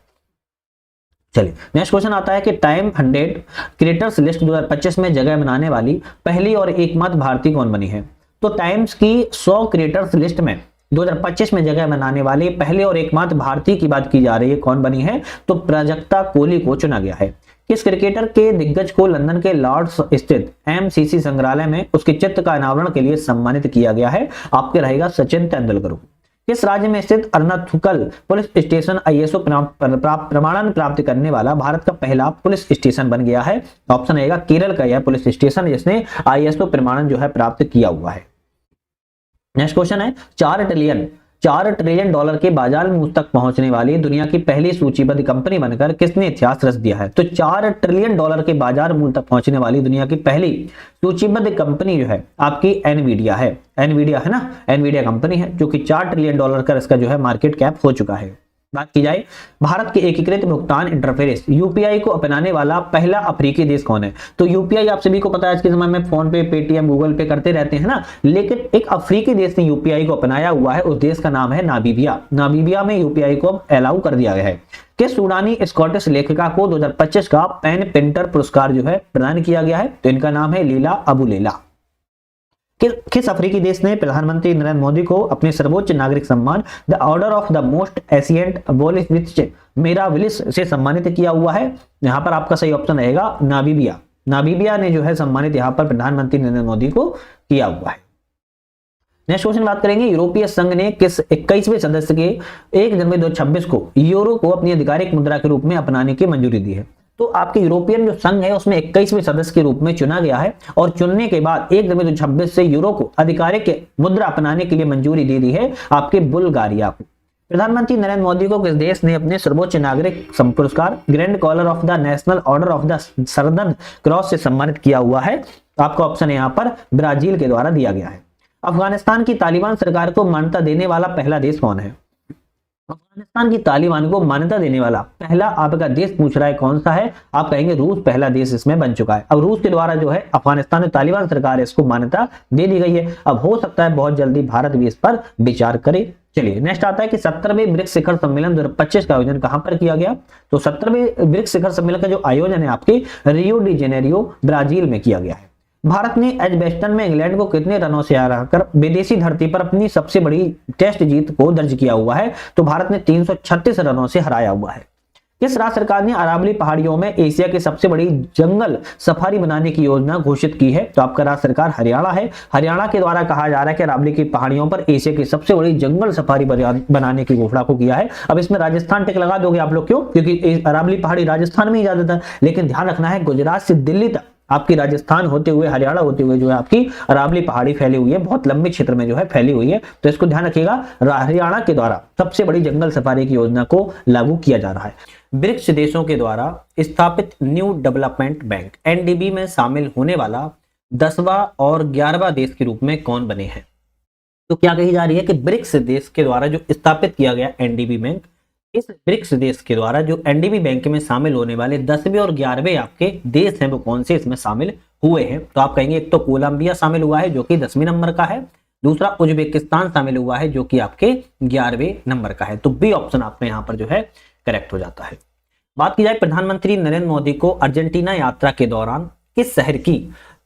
चलिए नेक्स्ट क्वेश्चन आता है कि टाइम 100 क्रिएटर्स लिस्ट 2025 में जगह बनाने वाली पहली और एकमात्र भारतीय कौन बनी है? तो टाइम्स की 100 क्रिएटर्स लिस्ट में 2025 में जगह बनाने वाले पहले और एकमात्र भारतीय की बात की जा रही है, कौन बनी है? तो प्राजक्ता कोहली को चुना गया है। किस क्रिकेटर के दिग्गज को लंदन के लॉर्ड्स स्थित MCC संग्रहालय में उसके चित्र का अनावरण के लिए सम्मानित किया गया है? आपके रहेगा सचिन तेंदुलकर को। किस राज्य में स्थित अर्नाथुकल पुलिस स्टेशन ISO प्रमाणन प्राप्त करने वाला भारत का पहला पुलिस स्टेशन बन गया है? ऑप्शन रहेगा केरल का यह पुलिस स्टेशन जिसने ISO प्रमाणन जो है प्राप्त किया हुआ है। नेक्स्ट क्वेश्चन है, 4 ट्रिलियन $4 ट्रिलियन के बाजार मूल्य तक पहुंचने वाली दुनिया की पहली सूचीबद्ध कंपनी बनकर किसने इतिहास रच दिया है? तो $4 ट्रिलियन के बाजार मूल्य तक पहुंचने वाली दुनिया की पहली सूचीबद्ध कंपनी जो है आपकी एनवीडिया है। एनवीडिया है ना, एनवीडिया कंपनी है जो कि $4 ट्रिलियन का इसका जो है मार्केट कैप हो चुका है। बात की जाए भारत के एकीकृत भुगतान इंटरफेस यूपीआई को अपनाने वाला पहला अफ्रीकी देश कौन है? तो यूपीआई आप सभी को पता है आज के समय में फोन पे, पेटीएम, गूगल पे करते रहते हैं ना, लेकिन एक अफ्रीकी देश ने यूपीआई को अपनाया हुआ है। उस देश का नाम है नामीबिया। नामीबिया में यूपीआई को अलाउ कर दिया गया है। किस सूडानी स्कॉटिश लेखिका को 2025 का पेन पेंटर पुरस्कार जो है प्रदान किया गया है? तो इनका नाम है लीला अबू लेला। किस अफ्रीकी देश ने प्रधानमंत्री नरेंद्र मोदी को अपने सर्वोच्च नागरिक सम्मान the Order of the Most Ancient Welwitschia Mirabilis से सम्मानित किया हुआ है? यहाँ पर आपका सही ऑप्शन रहेगा नामीबिया। नामीबिया ने जो है सम्मानित यहाँ पर प्रधानमंत्री नरेंद्र मोदी को किया हुआ है। नेक्स्ट क्वेश्चन बात करेंगे, यूरोपीय संघ ने किस 21वें सदस्य के 1 जनवरी 2026 को यूरो को अपनी आधिकारिक मुद्रा के रूप में अपनाने की मंजूरी दी है? तो आपके यूरोपियन जो संघ है उसमें 21वें सदस्य के रूप में चुना गया है और चुनने के बाद 1 जनवरी 2026 से यूरो को आधिकारिक मुद्रा अपनाने के लिए मंजूरी दे दी है आपके बुल्गारिया को। प्रधानमंत्री नरेंद्र मोदी को किस देश ने अपने सर्वोच्च नागरिक पुरस्कार grand collar of the national order of the southern cross से सम्मानित किया हुआ है? आपका ऑप्शन यहाँ पर ब्राजील के द्वारा दिया गया है। अफगानिस्तान की तालिबान सरकार को मान्यता देने वाला पहला देश कौन है? अफगानिस्तान की तालिबान को मान्यता देने वाला पहला आपका देश पूछ रहा है कौन सा है? आप कहेंगे रूस पहला देश इसमें बन चुका है। अब रूस के द्वारा जो है अफगानिस्तान में तालिबान सरकार इसको मान्यता दे दी गई है। अब हो सकता है बहुत जल्दी भारत भी इस पर विचार करे। चलिए नेक्स्ट आता है कि 17वें ब्रिक्स शिखर सम्मेलन 2025 का आयोजन कहां पर किया गया? तो 17वें ब्रिक्स शिखर सम्मेलन का जो आयोजन है आपके रियो डी जेनेरियो ब्राजील में किया गया है। भारत ने एजबेस्टन में इंग्लैंड को कितने रनों से हराकर विदेशी धरती पर अपनी सबसे बड़ी टेस्ट जीत को दर्ज किया हुआ है? तो भारत ने 336 रनों से हराया हुआ है। किस राज्य सरकार ने अरावली पहाड़ियों में एशिया की सबसे बड़ी जंगल सफारी बनाने की योजना घोषित की है? तो आपका राज्य सरकार हरियाणा है। हरियाणा के द्वारा कहा जा रहा है कि अरावली की पहाड़ियों पर एशिया की सबसे बड़ी जंगल सफारी बनाने की घोषणा को किया है। अब इसमें राजस्थान टिक लगा दोगे आप लोग, क्यों? क्योंकि अरावली पहाड़ी राजस्थान में ही ज्यादातर, लेकिन ध्यान रखना है गुजरात से दिल्ली तक आपकी राजस्थान होते हुए हरियाणा होते हुए जो है आपकी अरावली पहाड़ी फैली हुई है, बहुत लंबे क्षेत्र में जो है फैली हुई है। तो इसको ध्यान रखिएगा, हरियाणा के द्वारा सबसे बड़ी जंगल सफारी की योजना को लागू किया जा रहा है। ब्रिक्स देशों के द्वारा स्थापित न्यू डेवलपमेंट बैंक एनडीबी में शामिल होने वाला 10वां और 11वां देश के रूप में कौन बने हैं? तो क्या कही जा रही है कि ब्रिक्स देश के द्वारा जो स्थापित किया गया एनडीबी बैंक, इस ब्रिक्स देश के द्वारा जो एनडीबी बैंक में शामिल होने वाले 10वें और 11वें आपके देश हैं वो कौन से इसमें शामिल हुए हैं? तो आप कहेंगे एक तो कोलंबिया शामिल हुआ है जो कि 10वें नंबर का है, दूसरा उज्बेकिस्तान शामिल हुआ है जो कि आपके 11वें नंबर का है। तो बी ऑप्शन आपने यहाँ पर जो है करेक्ट हो जाता है। बात की जाए प्रधानमंत्री नरेंद्र मोदी को अर्जेंटीना यात्रा के दौरान किस शहर की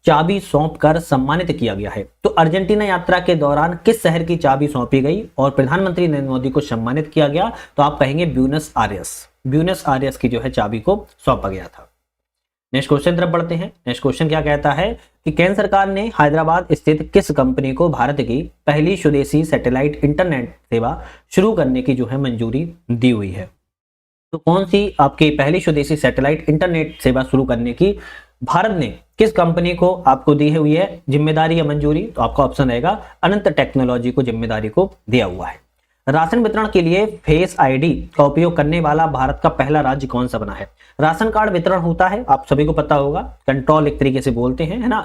चाबी सौंपकर सम्मानित किया गया है? तो अर्जेंटीना यात्रा के दौरान किस शहर की चाबी सौंपी गई और प्रधानमंत्री नरेंद्र मोदी को सम्मानित किया गया? तो आप कहेंगे ब्यूनस आयर्स। ब्यूनस आयर्स की जो है चाबी को सौंपा गया था। नेक्स्ट क्वेश्चन तरफ बढ़ते हैं। नेक्स्ट क्वेश्चन क्या कहता है कि केंद्र सरकार ने हैदराबाद स्थित किस कंपनी को भारत की पहली स्वदेशी सैटेलाइट इंटरनेट सेवा शुरू करने की जो है मंजूरी दी हुई है? तो कौन सी आपकी पहली स्वदेशी सैटेलाइट इंटरनेट सेवा शुरू करने की भारत ने किस कंपनी को आपको दी हुई है जिम्मेदारी या मंजूरी? तो आपका ऑप्शन रहेगा अनंत टेक्नोलॉजी को जिम्मेदारी को दिया हुआ है। राशन वितरण के लिए फेस आईडी का उपयोग करने वाला भारत का पहला राज्य कौन सा बना है? राशन कार्ड वितरण होता है, आप सभी को पता होगा, कंट्रोल एक तरीके से बोलते हैं, है ना,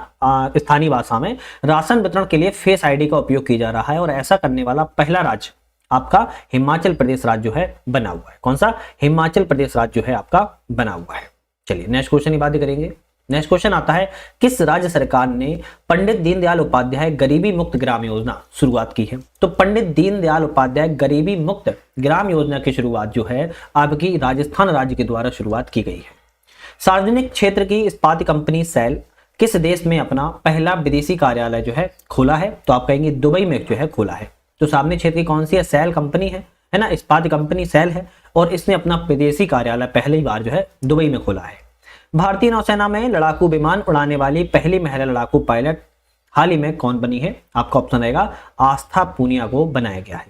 स्थानीय भाषा में। राशन वितरण के लिए फेस आईडी का उपयोग किया जा रहा है और ऐसा करने वाला पहला राज्य आपका हिमाचल प्रदेश राज्य जो है बना हुआ है। कौन सा? हिमाचल प्रदेश राज्य जो है आपका बना हुआ है। चलिए नेक्स्ट क्वेश्चन की बात करेंगे। नेक्स्ट क्वेश्चन आता है किस राज्य सरकार ने पंडित दीनदयाल उपाध्याय गरीबी मुक्त ग्राम योजना शुरुआत की है? तो पंडित दीनदयाल उपाध्याय गरीबी मुक्त ग्राम योजना की शुरुआत जो है आपकी राजस्थान राज्य के द्वारा शुरुआत की गई है। सार्वजनिक क्षेत्र की इस्पात कंपनी सेल किस देश में अपना पहला विदेशी कार्यालय जो है खोला है? तो आप कहेंगे दुबई में जो है खोला है। तो सार्वजनिक क्षेत्र की कौन सी है? सेल कंपनी है ना, इस्पात कंपनी सेल है और इसने अपना विदेशी कार्यालय पहली बार जो है दुबई में खोला है। भारतीय नौसेना में लड़ाकू विमान उड़ाने वाली पहली महिला लड़ाकू पायलट हाल ही में कौन बनी है? आपका ऑप्शन रहेगा आस्था पूनिया को बनाया गया है।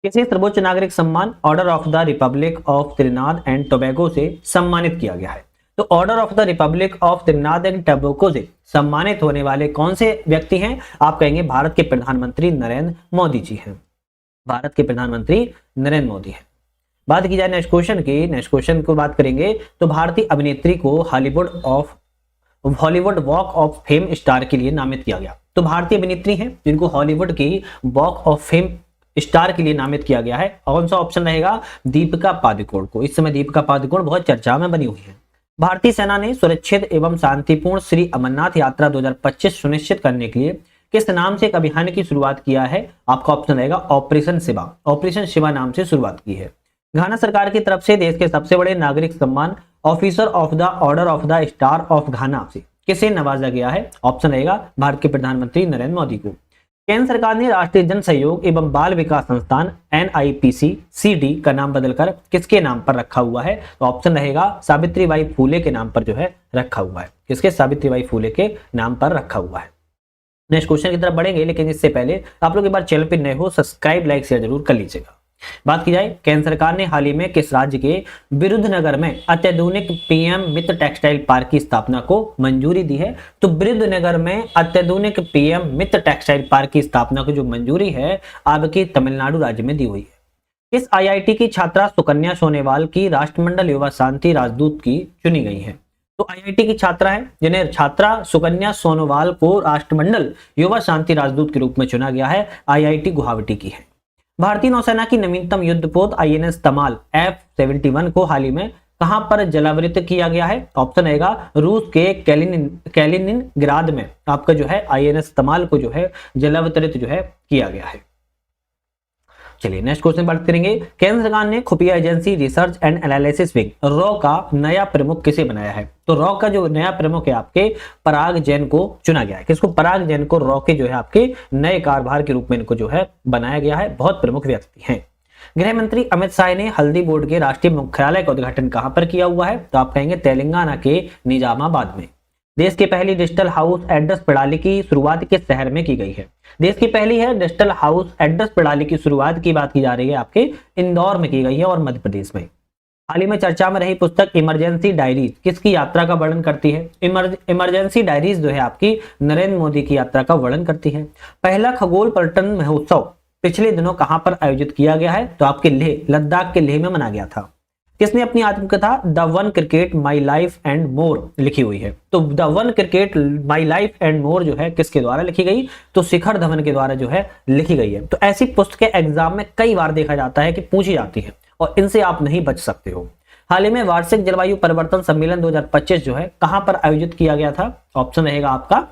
किसे सर्वोच्च नागरिक सम्मान order of the Republic of त्रिनाद and Tobago से सम्मानित किया गया है? तो order of the Republic of त्रिनाद and Tobago से सम्मानित होने वाले कौन से व्यक्ति हैं? आप कहेंगे भारत के प्रधानमंत्री नरेंद्र मोदी जी हैं। भारत के प्रधानमंत्री नरेंद्र मोदी है। बात की जाए नेक्स्ट क्वेश्चन की, नेक्स्ट क्वेश्चन को बात करेंगे तो भारतीय अभिनेत्री को Hollywood walk of fame star के लिए नामित किया गया। तो भारतीय अभिनेत्री हैं जिनको हॉलीवुड की वॉक ऑफ फेम स्टार के लिए नामित किया गया है। कौन सा ऑप्शन रहेगा? दीपिका पादुकोण को। इस समय दीपिका पादुकोण बहुत चर्चा में बनी हुई है। भारतीय सेना ने सुरक्षित एवं शांतिपूर्ण श्री अमरनाथ यात्रा 2025 सुनिश्चित करने के लिए किस नाम से एक अभियान की शुरुआत किया है? आपका ऑप्शन रहेगा ऑपरेशन शिवा। ऑपरेशन शिवा नाम से शुरुआत की है। घाना सरकार की तरफ से देश के सबसे बड़े नागरिक सम्मान officer of the Order of the star of घाना से किसे नवाजा गया है? ऑप्शन रहेगा भारत के प्रधानमंत्री नरेंद्र मोदी को। केंद्र सरकार ने राष्ट्रीय जन सहयोग एवं बाल विकास संस्थान NIPC-CD का नाम बदलकर किसके नाम पर रखा हुआ है? तो ऑप्शन रहेगा सावित्रीबाई फूले के नाम पर जो है रखा हुआ है। किसके? सावित्रीबाई फूले के नाम पर रखा हुआ है। नेक्स्ट क्वेश्चन की तरफ बढ़ेंगे, लेकिन इससे पहले आप लोग एक बार चैनल पर नए हो सब्सक्राइब लाइक शेयर जरूर कर लीजिएगा। बात की जाए केंद्र सरकार ने हाल ही में किस राज्य के विरुद्धनगर में अत्याधुनिक पीएम मित्र टेक्सटाइल पार्क की स्थापना को मंजूरी दी है? तो विरुद्धनगर में अत्याधुनिक पीएम मित्र टेक्सटाइल पार्क की स्थापना को जो मंजूरी है आपकी तमिलनाडु राज्य में दी हुई है। इस IIT की छात्रा सुकन्या सोनेवाल की राष्ट्रमंडल युवा शांति राजदूत की चुनी गई है। तो IIT की छात्रा है जिन्हें छात्रा सुकन्या सोनोवाल को राष्ट्रमंडल युवा शांति राजदूत के रूप में चुना गया है, IIT गुवाहाटी की है। भारतीय नौसेना की नवीनतम युद्धपोत INS तमाल F-71 को हाल ही में कहां पर जलावृत किया गया है? ऑप्शन रहेगा रूस के कैलिनिनग्राद में आपका जो है INS तमाल को जो है जलावतरित जो है किया गया है। चलिए नेक्स्ट क्वेश्चन बात करेंगे। केंद्र सरकार ने खुफिया agency research and analysis wing raw का नया प्रमुख किसे बनाया है? तो रॉ का जो नया प्रमुख है आपके पराग जैन को चुना गया है। किसको? पराग जैन को रॉ के जो है आपके नए कार्यभार के रूप में इनको जो है बनाया गया है। बहुत प्रमुख व्यक्ति हैं। गृह मंत्री अमित शाह ने हल्दी बोर्ड के राष्ट्रीय मुख्यालय का उद्घाटन कहां पर किया हुआ है? तो आप कहेंगे तेलंगाना के निजामाबाद में। देश की पहली डिजिटल हाउस एड्रेस प्रणाली की शुरुआत किस शहर में की गई है? देश की पहली है डिजिटल हाउस एड्रेस प्रणाली की शुरुआत की बात की जा रही है आपके इंदौर में की गई है और मध्य प्रदेश में। हाल ही में चर्चा में रही पुस्तक इमरजेंसी डायरीज किसकी यात्रा का वर्णन करती है? इमरजेंसी डायरीज जो है आपकी नरेंद्र मोदी की यात्रा का वर्णन करती है। पहला खगोल पर्यटन महोत्सव पिछले दिनों कहां पर आयोजित किया गया है? तो आपके लेह, लद्दाख के लेह में मनाया गया था। किसने अपनी आत्मकथा the one cricket my life and more लिखी हुई है? तो the one cricket my life and more जो है किसके द्वारा लिखी गई? तो शिखर धवन के द्वारा जो है लिखी गई है। तो ऐसी पुस्तकें एग्जाम में कई बार देखा जाता है कि पूछी जाती है और इनसे आप नहीं बच सकते हो। हाल ही में वार्षिक जलवायु परिवर्तन सम्मेलन 2025 जो है कहां पर आयोजित किया गया था? ऑप्शन रहेगा आपका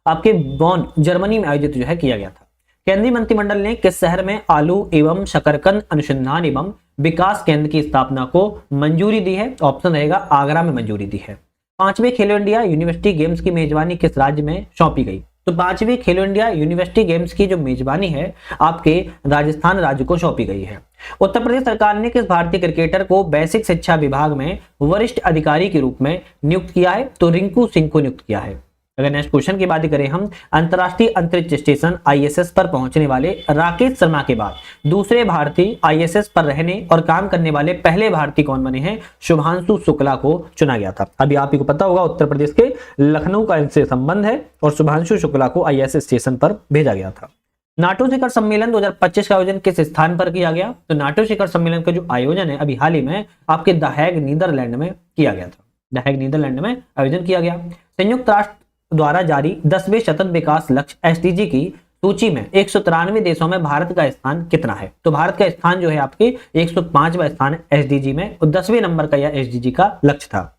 आपके बॉन जर्मनी में आयोजित जो है किया गया था। केंद्रीय मंत्रिमंडल ने किस शहर में आलू एवं शकरकंद अनुसंधान एवं विकास केंद्र की स्थापना को मंजूरी दी है? ऑप्शन रहेगा आगरा में मंजूरी दी है। 5वें खेलो इंडिया यूनिवर्सिटी गेम्स की मेजबानी किस राज्य में सौंपी गई? तो 5वें खेलो इंडिया यूनिवर्सिटी गेम्स की जो मेजबानी है आपके राजस्थान राज्य को सौंपी गई है। उत्तर प्रदेश सरकार ने किस भारतीय क्रिकेटर को बेसिक शिक्षा विभाग में वरिष्ठ अधिकारी के रूप में नियुक्त किया है? तो रिंकू सिंह को नियुक्त किया है। अगर नेक्स्ट क्वेश्चन की बात करें हम, अंतर्राष्ट्रीय अंतरिक्ष स्टेशन ISS पर पहुंचने वाले राकेश शर्मा के बाद दूसरे भारतीय ISS पर रहने और काम करने वाले पहले भारतीय कौन बने हैं? शुभांशु शुक्ला को चुना गया था। अभी आप ही को पता होगा उत्तर प्रदेश के लखनऊ का इनसे संबंध है और शुभांशु शुक्ला को ISS स्टेशन पर भेजा गया था। नाटो शिखर सम्मेलन 2025 का आयोजन किस स्थान पर किया गया? तो नाटो शिखर सम्मेलन का जो आयोजन है अभी हाल ही में आपके द हेग नीदरलैंड में किया गया था। द हेग नीदरलैंड में आयोजन किया गया। संयुक्त राष्ट्र द्वारा जारी 10वें सतत विकास लक्ष्य SDG की सूची में 193 देशों में भारत का स्थान कितना है? तो भारत का स्थान जो है आपके 105वां स्थान है SDG में और 10वें नंबर का यह SDG का लक्ष्य था।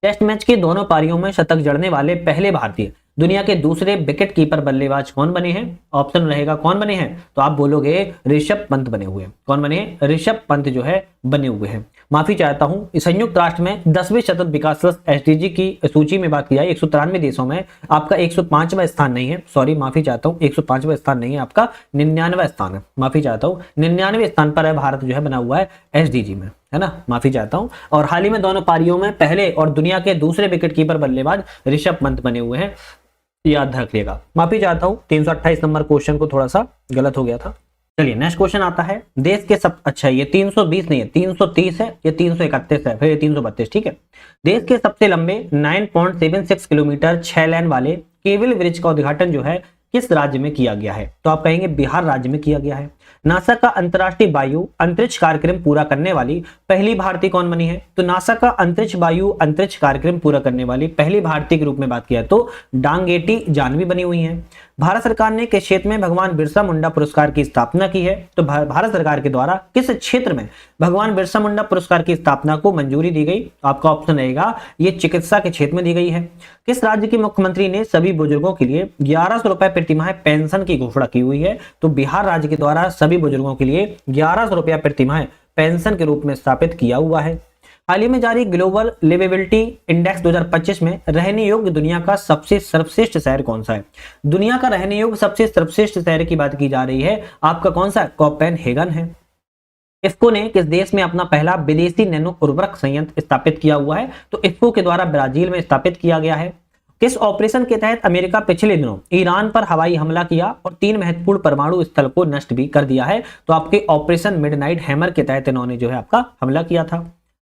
टेस्ट मैच की दोनों पारियों में शतक जड़ने वाले पहले भारतीय दुनिया के दूसरे विकेट कीपर बल्लेबाज कौन बने हैं? ऑप्शन रहेगा कौन बने हैं? तो आप बोलोगे ऋषभ पंत बने हुए हैं। कौन बने हैं? ऋषभ पंत जो है बने हुए हैं। माफी चाहता हूं, संयुक्त राष्ट्र में 10वें सतत विकास लक्ष्य SDG की सूची में बात की जाए 193 देशों में आपका 105वां स्थान नहीं है। सॉरी, माफी चाहता हूं, 105वां स्थान नहीं है, आपका 99वां स्थान है। माफी चाहता हूं, 99वें स्थान पर है भारत जो है बना हुआ है SDG में, है ना। माफी चाहता हूं। और हाल ही में दोनों पारियों में पहले और दुनिया के दूसरे विकेट कीपर बल्लेबाज ऋषभ पंत बने हुए हैं, याद रखिएगा। माफी चाहता हूं, 328 नंबर क्वेश्चन को थोड़ा सा गलत हो गया था। चलिए नेक्स्ट क्वेश्चन आता है। देश के सब अच्छा ये 320 नहीं है, 330 है, ये 331 है, फिर ये 332, ठीक है। देश के सबसे लंबे 9.76 किलोमीटर 6 लेन वाले केबल ब्रिज का उद्घाटन जो है किस राज्य में किया गया है? तो आप कहेंगे बिहार राज्य में किया गया है। नासा का अंतर्राष्ट्रीय वायु अंतरिक्ष कार्यक्रम पूरा करने वाली पहली भारतीय कौन बनी है? तो नासा का अंतरिक्ष वायु अंतरिक्ष कार्यक्रम पूरा करने वाली पहली भारतीय के रूप में बात किया तो डांगेटी जानवी बनी हुई है। भारत सरकार ने किस क्षेत्र में भगवान बिरसा मुंडा पुरस्कार की स्थापना की है? तो भारत सरकार के द्वारा किस क्षेत्र में भगवान बिरसा मुंडा पुरस्कार की स्थापना को मंजूरी दी गई? आपका ऑप्शन रहेगा ये चिकित्सा के क्षेत्र में दी गई है। किस राज्य के मुख्यमंत्री ने सभी बुजुर्गों के लिए 1100 रुपए प्रति माह पेंशन की घोषणा की हुई है? तो बिहार राज्य के द्वारा सभी बुजुर्गों के लिए 1100 रुपया प्रति माह पेंशन के रूप में स्थापित किया हुआ है। हाल ही में जारी ग्लोबल लिवेबिलिटी इंडेक्स 2025 में रहने योग्य दुनिया का सबसे सर्वश्रेष्ठ शहर कौन सा है? दुनिया का रहने योग्य सबसे सर्वश्रेष्ठ शहर की बात की जा रही है, आपका कौन सा? कोपेनहेगन है। इफ्को ने किस देश में अपना पहला विदेशी नैनो उर्वरक संयंत्र स्थापित किया हुआ है? तो इफ्को के द्वारा ब्राजील में स्थापित किया गया है। किस ऑपरेशन के तहत अमेरिका पिछले दिनों ईरान पर हवाई हमला किया और 3 महत्वपूर्ण परमाणु स्थल को नष्ट भी कर दिया है? तो आपके ऑपरेशन मिडनाइट हैमर के तहत इन्होंने जो है आपका हमला किया था।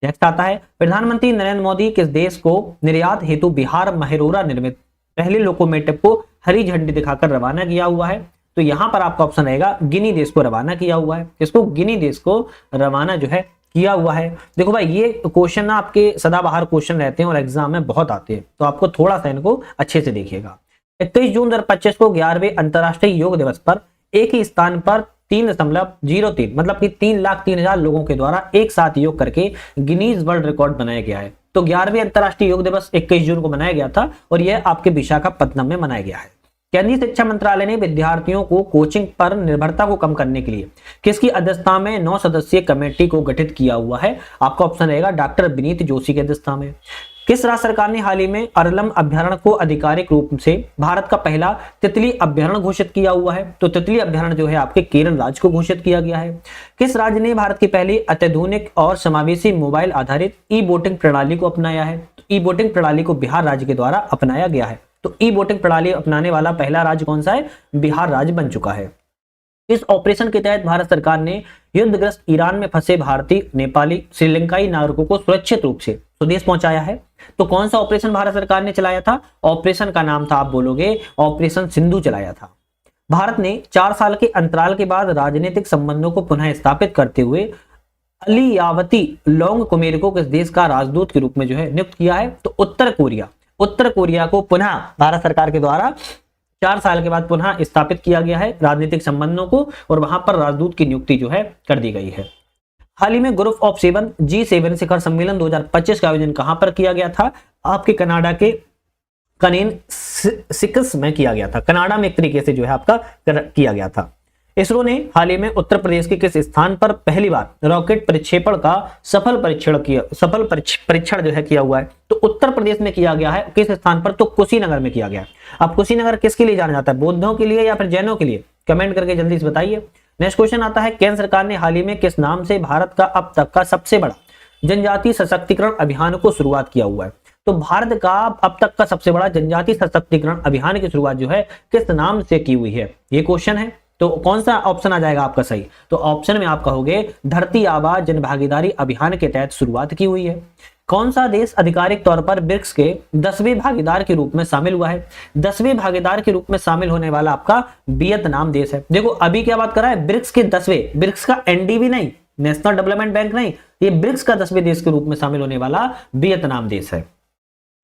नेक्स्ट आता है, प्रधानमंत्री नरेंद्र मोदी किस देश को निर्यात हेतु बिहार महेरोरा निर्मित पहले लोकोमोटिव को हरी झंडी दिखाकर रवाना किया हुआ है? तो यहां पर आपका ऑप्शन रहेगा गिनी देश को रवाना किया हुआ है। इसको गिनी देश को रवाना जो है किया हुआ है। देखो भाई ये क्वेश्चन ना आपके सदाबहार क्वेश्चन रहते हैं और एग्जाम में बहुत आते हैं, तो आपको थोड़ा सा इनको अच्छे से देखिएगा। 21 जून 2025 को 11वें अंतर्राष्ट्रीय योग दिवस पर एक ही स्थान पर 3.03 मतलब कि 3,03,000 लोगों के द्वारा एक साथ योग करके गिनीज वर्ल्ड रिकॉर्ड बनाया गया है। तो 11वें अंतर्राष्ट्रीय योग दिवस 21 जून को मनाया गया था और यह आपके विशाखापत्तनम में मनाया गया है। केंद्रीय शिक्षा मंत्रालय ने विद्यार्थियों को कोचिंग पर निर्भरता को कम करने के लिए किसकी अध्यक्षता में 9 सदस्यीय कमेटी को गठित किया हुआ है? आपका ऑप्शन रहेगा डॉक्टर विनीत जोशी की अध्यक्षता में। किस राज्य सरकार ने हाल ही में अरलम अभ्यारण्य को आधिकारिक रूप से भारत का पहला तितली अभ्यारण्य घोषित किया हुआ है? तो तितली अभ्यारण्य जो है आपके केरल राज्य को घोषित किया गया है। किस राज्य ने भारत की पहली अत्याधुनिक और समावेशी मोबाइल आधारित ई वोटिंग प्रणाली को अपनाया है? तो ई वोटिंग प्रणाली को बिहार राज्य के द्वारा अपनाया गया है। तो ई वोटिंग प्रणाली अपनाने वाला पहला राज्य कौन सा है? बिहार राज्य बन चुका है। इस ऑपरेशन के तहत भारत सरकार ने युद्धग्रस्त ईरान में फंसे भारतीय, नेपाली, श्रीलंकाई नागरिकों को सुरक्षित रूप से स्वदेश पहुंचाया है। तो कौन सा ऑपरेशन भारत सरकार ने चलाया था? ऑपरेशन का नाम था, आप बोलोगे ऑपरेशन सिंधु चलाया था। भारत ने 4 साल के अंतराल के बाद राजनीतिक संबंधों को पुनः स्थापित करते हुए अलियावती लोंग कुमेर को किस देश का राजदूत के रूप में जो है नियुक्त किया है? तो उत्तर कोरिया। उत्तर कोरिया को पुनः भारत सरकार के द्वारा 4 साल के बाद पुनः स्थापित किया गया है राजनीतिक संबंधों को, और वहां पर राजदूत की नियुक्ति जो है कर दी गई है। हाल ही में ग्रुप ऑफ 7 G7 शिखर सम्मेलन 2025 का आयोजन कहां पर किया गया था? आपके कनाडा के कनेन सिकस में किया गया था। कनाडा में एक तरीके से जो है आपका किया गया था। इसरो ने हाल ही में उत्तर प्रदेश के किस स्थान पर पहली बार रॉकेट प्रक्षेपण का सफल परीक्षण जो है किया हुआ है? तो उत्तर प्रदेश में किया गया है। किस स्थान पर? तो कुशीनगर में किया गया है। अब कुशीनगर किसके लिए जाना जाता है? बौद्धों के लिए या फिर जैनों के लिए? कमेंट करके जल्दी से बताइए। नेक्स्ट क्वेश्चन आता है, केंद्र सरकार ने हाल ही में किस नाम से भारत का अब तक का सबसे बड़ा जनजातीय सशक्तिकरण अभियान को शुरुआत किया हुआ है? तो भारत का अब तक का सबसे बड़ा जनजातीय सशक्तिकरण अभियान की शुरुआत जो है किस नाम से की हुई है? ये क्वेश्चन है। तो कौन सा ऑप्शन आ जाएगा आपका सही? तो ऑप्शन में आप कहोगे धरती आबा जन भागीदारी अभियान के तहत शुरुआत की हुई है। कौन सा देश आधिकारिक तौर पर ब्रिक्स के 10वें भागीदार के रूप में शामिल हुआ है? 10वें भागीदार के रूप में शामिल होने वाला आपका वियतनाम देश है। देखो अभी क्या बात कर रहा है? ब्रिक्स के 10वें, ब्रिक्स का एनडीबी नहीं, नेशनल डेवलपमेंट बैंक नहीं, ये ब्रिक्स का 10वें देश के रूप में शामिल होने वाला वियतनाम देश है।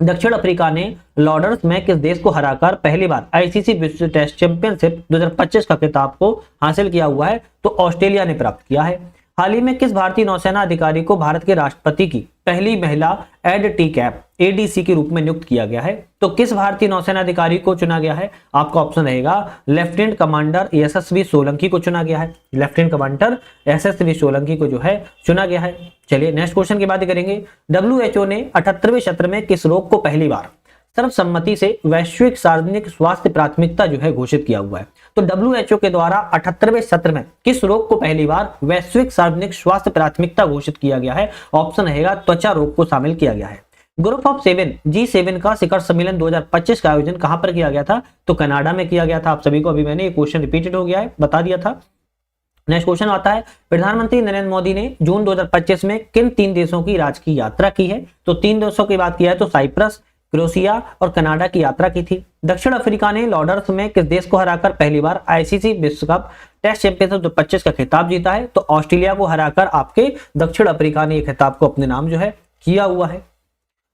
दक्षिण अफ्रीका ने लॉर्ड्स में किस देश को हराकर पहली बार आईसीसी विश्व टेस्ट चैंपियनशिप 2025 का खिताब को हासिल किया हुआ है? तो ऑस्ट्रेलिया ने प्राप्त किया है। हाल ही में किस भारतीय नौसेना अधिकारी को भारत के राष्ट्रपति की पहली महिला एड टी कैप एडीसी के रूप में नियुक्त किया गया है? तो किस भारतीय नौसेना अधिकारी को चुना गया है? आपका ऑप्शन रहेगा लेफ्टिनेंट कमांडर यशस्वी सोलंकी को चुना गया है। लेफ्टिनेंट कमांडर यशस्वी सोलंकी को जो है चुना गया है। चलिए नेक्स्ट क्वेश्चन की बात करेंगे। WHO ने 78वें सत्र में किस रोग को पहली बार सर्वसम्मति से वैश्विक सार्वजनिक स्वास्थ्य प्राथमिकता जो है घोषित किया हुआ है? तो WHO के द्वारा 78वें सत्र में किस रोग को पहली बार वैश्विक सार्वजनिक स्वास्थ्य प्राथमिकता घोषित किया गया है? ऑप्शन रहेगा त्वचा रोग को शामिल किया गया है। ग्रुप ऑफ 7 G7 का शिखर सम्मेलन 2025 का आयोजन कहां पर किया गया था? तो कनाडा में किया गया था। आप सभी को अभी मैंने ये क्वेश्चन रिपीटेड हो गया है, बता दिया था। नेक्स्ट क्वेश्चन आता है, प्रधानमंत्री नरेंद्र मोदी ने जून 2025 में किन 3 देशों की राजकीय यात्रा की है? तो 3 देशों की बात किया है तो साइप्रस, क्रोएशिया और कनाडा की यात्रा की थी। दक्षिण अफ्रीका ने लॉर्ड्स में किस देश को हराकर पहली बार आईसीसी विश्व कप टेस्ट चैंपियनशिप 2025 का खिताब जीता है? तो ऑस्ट्रेलिया को हराकर आपके दक्षिण अफ्रीका ने यह खिताब को अपने नाम जो है किया हुआ है।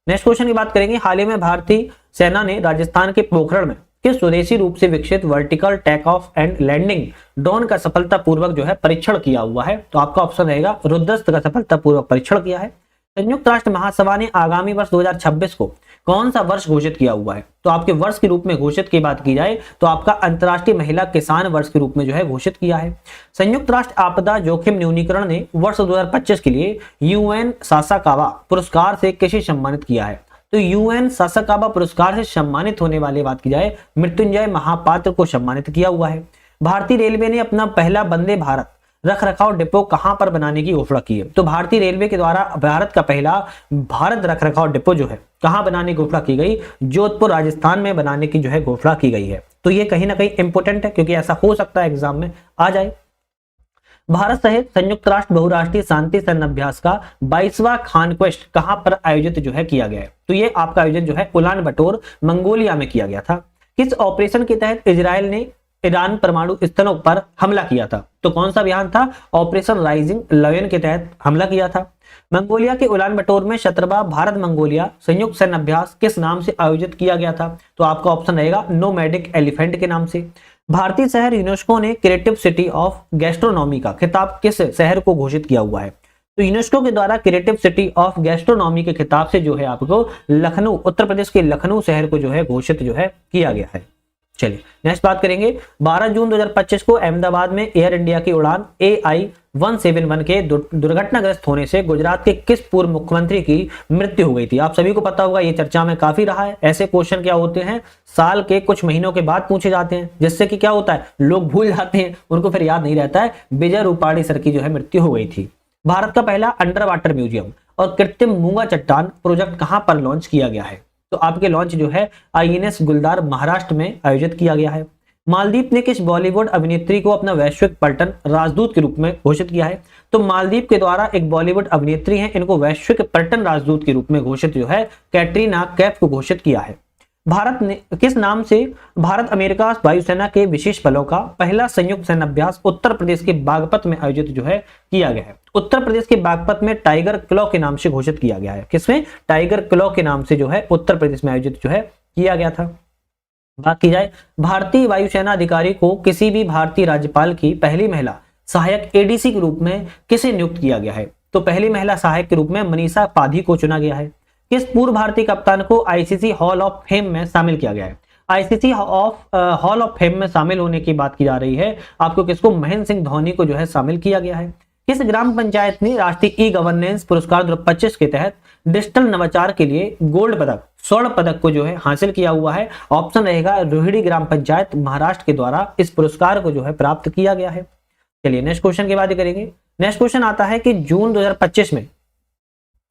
नेक्स्ट क्वेश्चन की बात करेंगे, हाल ही में भारतीय सेना ने राजस्थान के पोखरण में किस स्वदेशी रूप से विकसित vertical take off and landing drone का सफलतापूर्वक जो है परीक्षण किया हुआ है? तो आपका ऑप्शन रहेगा रुद्रस्त का सफलतापूर्वक परीक्षण किया है। संयुक्त राष्ट्र महासभा ने आगामी वर्ष 2026 को कौन सा वर्ष घोषित किया हुआ है? तो आपके वर्ष के रूप में घोषित की बात की जाए तो आपका अंतर्राष्ट्रीय महिला किसान वर्ष के रूप में जो है घोषित किया है। संयुक्त राष्ट्र आपदा जोखिम न्यूनीकरण ने वर्ष 2025 के लिए यूएन सासाकावा पुरस्कार से किसे सम्मानित किया है? तो यूएन सासाकावा पुरस्कार से सम्मानित होने वाली बात की जाए मृत्युंजय महापात्र को सम्मानित किया हुआ है। भारतीय रेलवे ने अपना पहला वंदे भारत रख रखाव डिपो कहां पर बनाने की घोषणा की है? तो भारतीय रेलवे के द्वारा भारत का पहला भारत रख रखाव डिपो जो है कहां बनाने की घोषणा की गई? जोधपुर राजस्थान में बनाने की जो है घोषणा की गई है। तो ये कहीं ना कहीं इंपोर्टेंट है क्योंकि ऐसा हो सकता है एग्जाम में आ जाए। भारत सहित संयुक्त राष्ट्र बहुराष्ट्रीय शांति सैन्य अभ्यास का 22वां कॉन्क्वेस्ट कहां पर आयोजित जो है किया गया है? तो ये आपका आयोजन जो है उलान बटोर मंगोलिया में किया गया था। किस ऑपरेशन के तहत इजराइल ने ईरान परमाणु स्थलों पर हमला किया था? तो कौन सा अभियान था? ऑपरेशन राइजिंग लायन के तहत हमला किया था। मंगोलिया के उलान बटोर में 17वां भारत मंगोलिया संयुक्त सैन्य अभ्यास किस नाम से आयोजित किया गया था? तो आपका ऑप्शन रहेगा नोमैडिक एलिफेंट के नाम से। भारतीय शहर यूनेस्को ने क्रिएटिव सिटी ऑफ गैस्ट्रोनॉमी का खिताब किस शहर को घोषित किया हुआ है? तो यूनेस्को के द्वारा क्रिएटिव सिटी ऑफ गैस्ट्रोनॉमी के खिताब से जो है आपको लखनऊ, उत्तर प्रदेश के लखनऊ शहर को जो है घोषित जो है किया गया है। चलिए नेक्स्ट बात करेंगे, 12 जून 2025 को अहमदाबाद में एयर इंडिया की उड़ान AI 171 के दुर्घटनाग्रस्त होने से गुजरात के किस पूर्व मुख्यमंत्री की मृत्यु हो गई थी? आप सभी को पता होगा, ये चर्चा में काफी रहा है। ऐसे क्वेश्चन क्या होते हैं, साल के कुछ महीनों के बाद पूछे जाते हैं, जिससे कि क्या होता है, लोग भूल जाते हैं, उनको फिर याद नहीं रहता है। विजय रूपाणी सर की जो है मृत्यु हो गई थी। भारत का पहला अंडर वाटर म्यूजियम और कृत्रिम मूंगा चट्टान प्रोजेक्ट कहां पर लॉन्च किया गया है? तो आपके लॉन्च जो है INS गुलदार महाराष्ट्र में आयोजित किया गया है। मालदीव ने किस बॉलीवुड अभिनेत्री को अपना वैश्विक पर्यटन राजदूत के रूप में घोषित किया है? तो मालदीव के द्वारा एक बॉलीवुड अभिनेत्री हैं, इनको वैश्विक पर्यटन राजदूत के रूप में घोषित जो है कैटरीना कैफ को घोषित किया है। भारत ने किस नाम से भारत अमेरिका वायुसेना के विशेष बलों का पहला संयुक्त सैन्य अभ्यास उत्तर प्रदेश के बागपत में आयोजित जो है किया गया है? उत्तर प्रदेश के बागपत में टाइगर क्लॉ के नाम से घोषित किया गया है। किसमें? टाइगर क्लॉ के नाम से जो है उत्तर प्रदेश में आयोजित जो है किया गया था। बात की जाए, भारतीय वायुसेना अधिकारी को किसी भी भारतीय राज्यपाल की पहली महिला सहायक ADC के रूप में किसे नियुक्त किया गया है? तो पहली महिला सहायक के रूप में मनीषा पाधी को चुना गया है। किस पूर्व भारतीय कप्तान को ICC हॉल ऑफ फेम में शामिल किया गया है? ICC हॉल ऑफ फेम में शामिल होने की बात की जा रही है आपको, किसको? महेंद्र सिंह धोनी को जो है शामिल किया गया है। किस ग्राम पंचायत ने राष्ट्रीय E-गवर्नेंस पुरस्कार 2025 के तहत डिजिटल नवाचार के लिए गोल्ड पदक, स्वर्ण पदक को जो है हासिल किया हुआ है? ऑप्शन रहेगा रोहिणी ग्राम पंचायत महाराष्ट्र के द्वारा इस पुरस्कार को जो है प्राप्त किया गया है। चलिए नेक्स्ट क्वेश्चन की बात करेंगे। नेक्स्ट क्वेश्चन आता है कि जून 2025 में,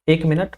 एक मिनट,